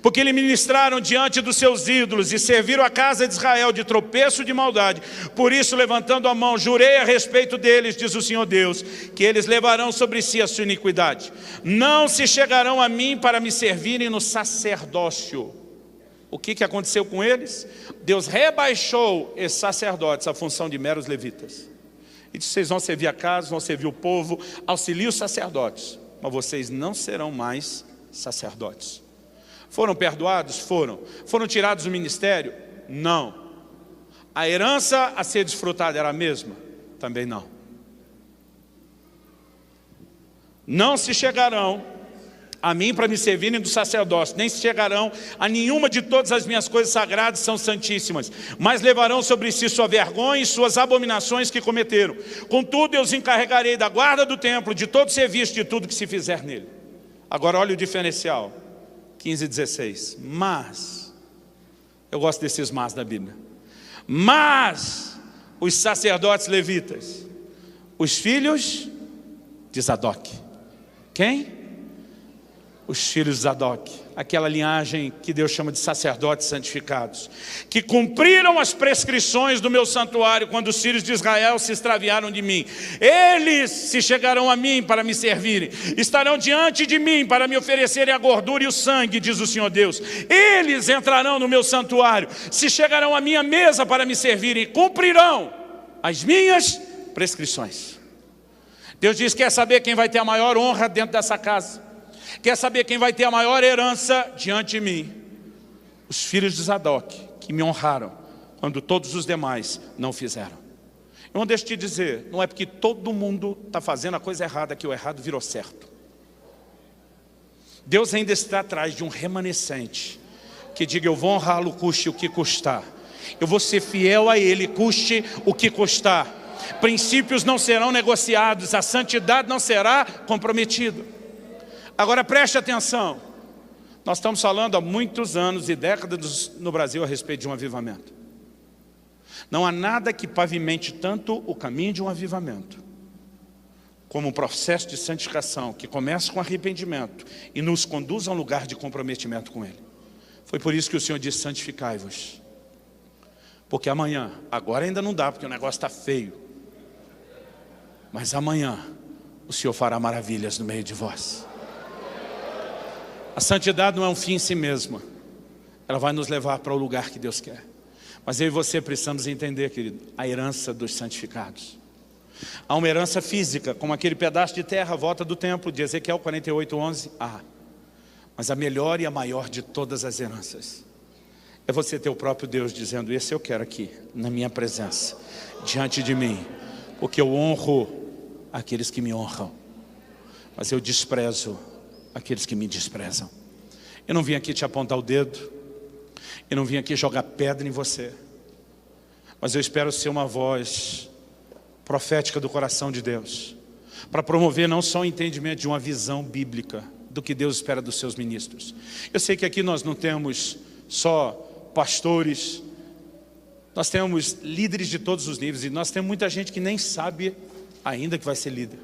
Porque lhe ministraram diante dos seus ídolos e serviram a casa de Israel de tropeço e de maldade. Por isso, levantando a mão, jurei a respeito deles, diz o Senhor Deus, que eles levarão sobre si a sua iniquidade. Não se chegarão a mim para me servirem no sacerdócio. O que aconteceu com eles? Deus rebaixou esses sacerdotes à função de meros levitas. E disse: vocês vão servir a casa, vão servir o povo, auxiliem os sacerdotes, mas vocês não serão mais sacerdotes. Foram perdoados? Foram. Foram tirados do ministério? Não. A herança a ser desfrutada era a mesma? Também não. Não se chegarão a mim para me servirem do sacerdócio, nem se chegarão a nenhuma de todas as minhas coisas sagradas, são santíssimas, mas levarão sobre si sua vergonha e suas abominações que cometeram. Contudo, eu os encarregarei da guarda do templo, de todo serviço, de tudo que se fizer nele. Agora olha o diferencial, 15:16. Mas, eu gosto desses mas da Bíblia, mas os sacerdotes levitas, os filhos de Zadok. Quem? Os filhos de Zadok, aquela linhagem que Deus chama de sacerdotes santificados, que cumpriram as prescrições do meu santuário quando os filhos de Israel se extraviaram de mim. Eles se chegarão a mim para me servirem, estarão diante de mim para me oferecerem a gordura e o sangue, diz o Senhor Deus. Eles entrarão no meu santuário, se chegarão à minha mesa para me servirem, cumprirão as minhas prescrições. Deus diz: quer saber quem vai ter a maior honra dentro dessa casa? Quer saber quem vai ter a maior herança diante de mim? Os filhos de Zadok, que me honraram, quando todos os demais não fizeram. Irmão, deixa eu te dizer, não é porque todo mundo está fazendo a coisa errada que o errado virou certo. Deus ainda está atrás de um remanescente, que diga: eu vou honrá-lo, custe o que custar. Eu vou ser fiel a Ele, custe o que custar. Princípios não serão negociados, a santidade não será comprometida. Agora preste atenção, nós estamos falando há muitos anos e décadas no Brasil a respeito de um avivamento. Não há nada que pavimente tanto o caminho de um avivamento como um processo de santificação que começa com arrependimento e nos conduz a um lugar de comprometimento com Ele. Foi por isso que o Senhor disse: santificai-vos. Porque amanhã, agora ainda não dá, porque o negócio está feio. Mas amanhã, o Senhor fará maravilhas no meio de vós. A santidade não é um fim em si mesma. Ela vai nos levar para o lugar que Deus quer. Mas eu e você precisamos entender, querido, a herança dos santificados. Há uma herança física, como aquele pedaço de terra, a volta do templo de Ezequiel 48:11. Mas a melhor e a maior de todas as heranças é você ter o próprio Deus dizendo: esse eu quero aqui, na minha presença, diante de mim. Porque eu honro aqueles que me honram, mas eu desprezo aqueles que me desprezam. Eu não vim aqui te apontar o dedo, eu não vim aqui jogar pedra em você, mas eu espero ser uma voz profética do coração de Deus, para promover não só o entendimento de uma visão bíblica do que Deus espera dos seus ministros. Eu sei que aqui nós não temos só pastores, nós temos líderes de todos os níveis, e nós temos muita gente que nem sabe ainda que vai ser líder.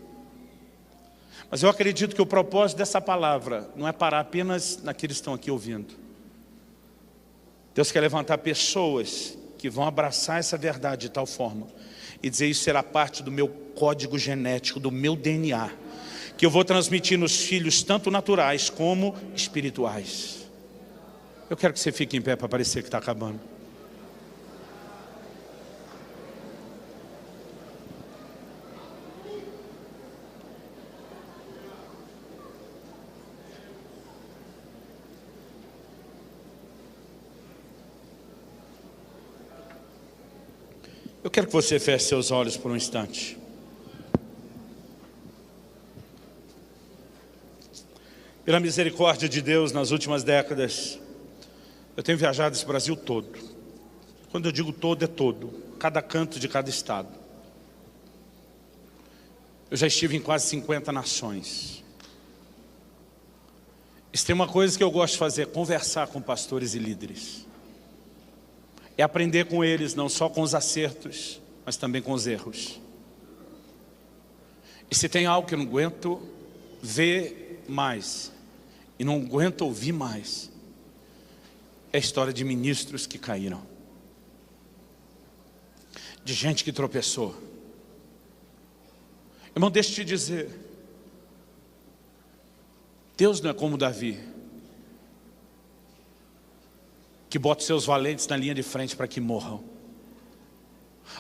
Mas eu acredito que o propósito dessa palavra não é parar apenas naqueles que estão aqui ouvindo. Deus quer levantar pessoas que vão abraçar essa verdade de tal forma e dizer: isso será parte do meu código genético, do meu DNA, que eu vou transmitir nos filhos, tanto naturais como espirituais. Eu quero que você fique em pé para parecer que está acabando. Eu quero que você feche seus olhos por um instante. Pela misericórdia de Deus, nas últimas décadas, eu tenho viajado esse Brasil todo. Quando eu digo todo, é todo. Cada canto de cada estado. Eu já estive em quase 50 nações. E se tem uma coisa que eu gosto de fazer: conversar com pastores e líderes. É aprender com eles, não só com os acertos, mas também com os erros. E se tem algo que eu não aguento ver mais, e não aguento ouvir mais, é a história de ministros que caíram, de gente que tropeçou. Irmão, deixa eu te dizer, Deus não é como Davi, que bota seus valentes na linha de frente para que morram.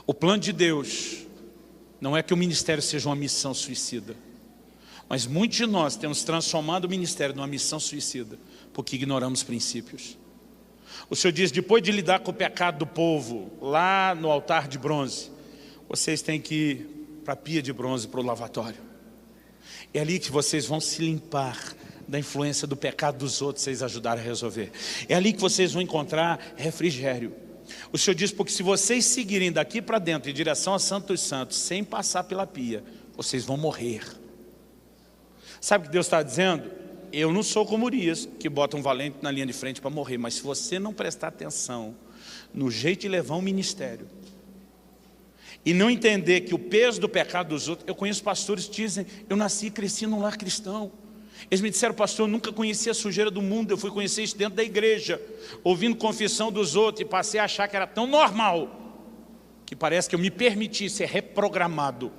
O plano de Deus não é que o ministério seja uma missão suicida, mas muitos de nós temos transformado o ministério numa missão suicida, porque ignoramos princípios. O Senhor diz: depois de lidar com o pecado do povo, lá no altar de bronze, vocês têm que ir para a pia de bronze, para o lavatório. É ali que vocês vão se limpar da influência do pecado dos outros, vocês ajudarem a resolver. É ali que vocês vão encontrar refrigério. O Senhor diz: porque se vocês seguirem daqui para dentro, em direção a Santo dos Santos, sem passar pela pia, vocês vão morrer. Sabe o que Deus está dizendo? Eu não sou como Urias, que bota um valente na linha de frente para morrer, mas se você não prestar atenção no jeito de levar um ministério, e não entender que o peso do pecado dos outros... Eu conheço pastores que dizem: eu nasci e cresci num lar cristão. Eles me disseram: pastor, eu nunca conheci a sujeira do mundo, eu fui conhecer isso dentro da igreja, ouvindo confissão dos outros, e passei a achar que era tão normal, que parece que eu me permiti ser reprogramado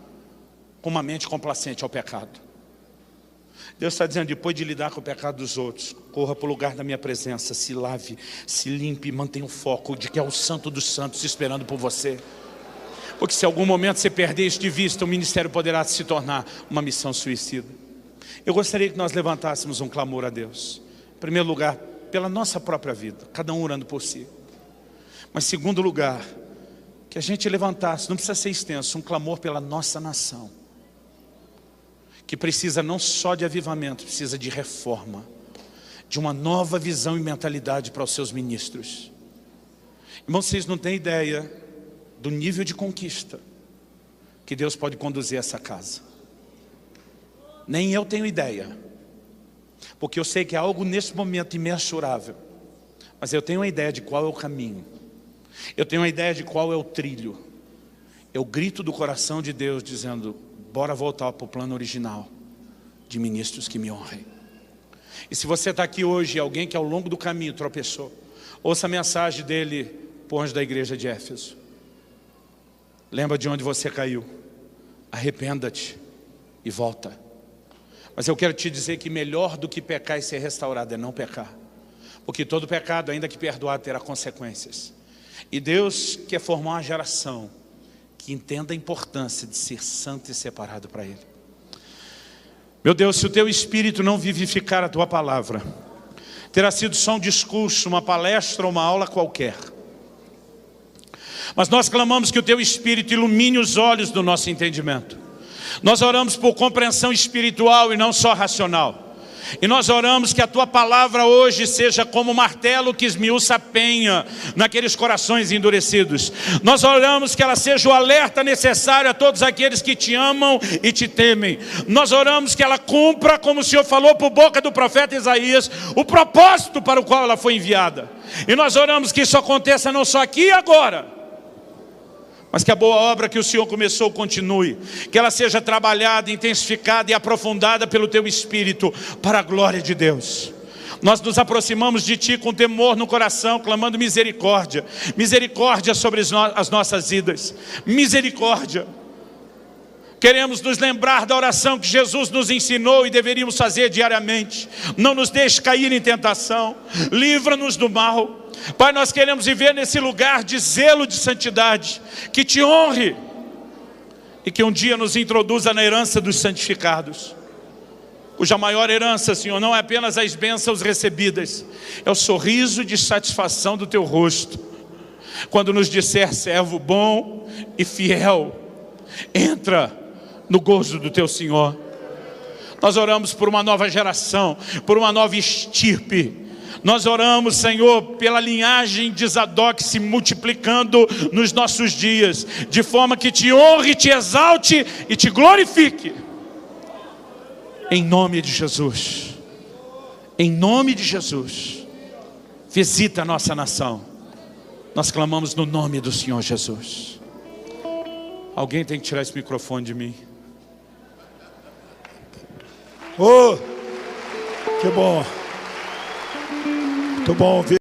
com uma mente complacente ao pecado. Deus está dizendo: depois de lidar com o pecado dos outros, corra para o lugar da minha presença, se lave, se limpe, mantenha o foco de que é o Santo dos Santos esperando por você. Porque se em algum momento você perder isso de vista, o ministério poderá se tornar uma missão suicida. Eu gostaria que nós levantássemos um clamor a Deus. Em primeiro lugar, pela nossa própria vida, cada um orando por si. Mas em segundo lugar, que a gente levantasse, não precisa ser extenso, um clamor pela nossa nação, que precisa não só de avivamento, precisa de reforma, de uma nova visão e mentalidade para os seus ministros. Irmãos, vocês não têm ideia do nível de conquista que Deus pode conduzir essa casa. Nem eu tenho ideia, porque eu sei que é algo nesse momento imensurável, mas eu tenho uma ideia de qual é o caminho, eu tenho uma ideia de qual é o trilho. Eu grito do coração de Deus dizendo: bora voltar para o plano original de ministros que me honrem. E se você está aqui hoje, alguém que ao longo do caminho tropeçou, ouça a mensagem dele, por anjo da igreja de Éfeso. Lembra de onde você caiu, arrependa-te e volta. Mas eu quero te dizer que melhor do que pecar e ser restaurado é não pecar. Porque todo pecado, ainda que perdoado, terá consequências. E Deus quer formar uma geração que entenda a importância de ser santo e separado para Ele. Meu Deus, se o teu Espírito não vivificar a tua palavra, terá sido só um discurso, uma palestra ou uma aula qualquer. Mas nós clamamos que o teu Espírito ilumine os olhos do nosso entendimento. Nós oramos por compreensão espiritual e não só racional. E nós oramos que a tua palavra hoje seja como um martelo que esmiuça a penha naqueles corações endurecidos. Nós oramos que ela seja o alerta necessário a todos aqueles que te amam e te temem. Nós oramos que ela cumpra, como o Senhor falou por boca do profeta Isaías, o propósito para o qual ela foi enviada. E nós oramos que isso aconteça não só aqui e agora, mas que a boa obra que o Senhor começou continue, que ela seja trabalhada, intensificada e aprofundada pelo teu Espírito, para a glória de Deus. Nós nos aproximamos de Ti com temor no coração, clamando misericórdia, misericórdia sobre as nossas vidas, misericórdia. Queremos nos lembrar da oração que Jesus nos ensinou e deveríamos fazer diariamente. Não nos deixe cair em tentação, livra-nos do mal. Pai, nós queremos viver nesse lugar de zelo de santidade, que Te honre e que um dia nos introduza na herança dos santificados, cuja maior herança, Senhor, não é apenas as bênçãos recebidas, é o sorriso de satisfação do Teu rosto, quando nos disser: servo bom e fiel, entra no gozo do Teu Senhor. Nós oramos por uma nova geração, por uma nova estirpe. Nós oramos, Senhor, pela linhagem de Zadok se multiplicando nos nossos dias, de forma que Te honre, Te exalte e Te glorifique. Em nome de Jesus. Em nome de Jesus. Visita a nossa nação. Nós clamamos no nome do Senhor Jesus. Alguém tem que tirar esse microfone de mim. Oh, que bom. Muito bom ouvir.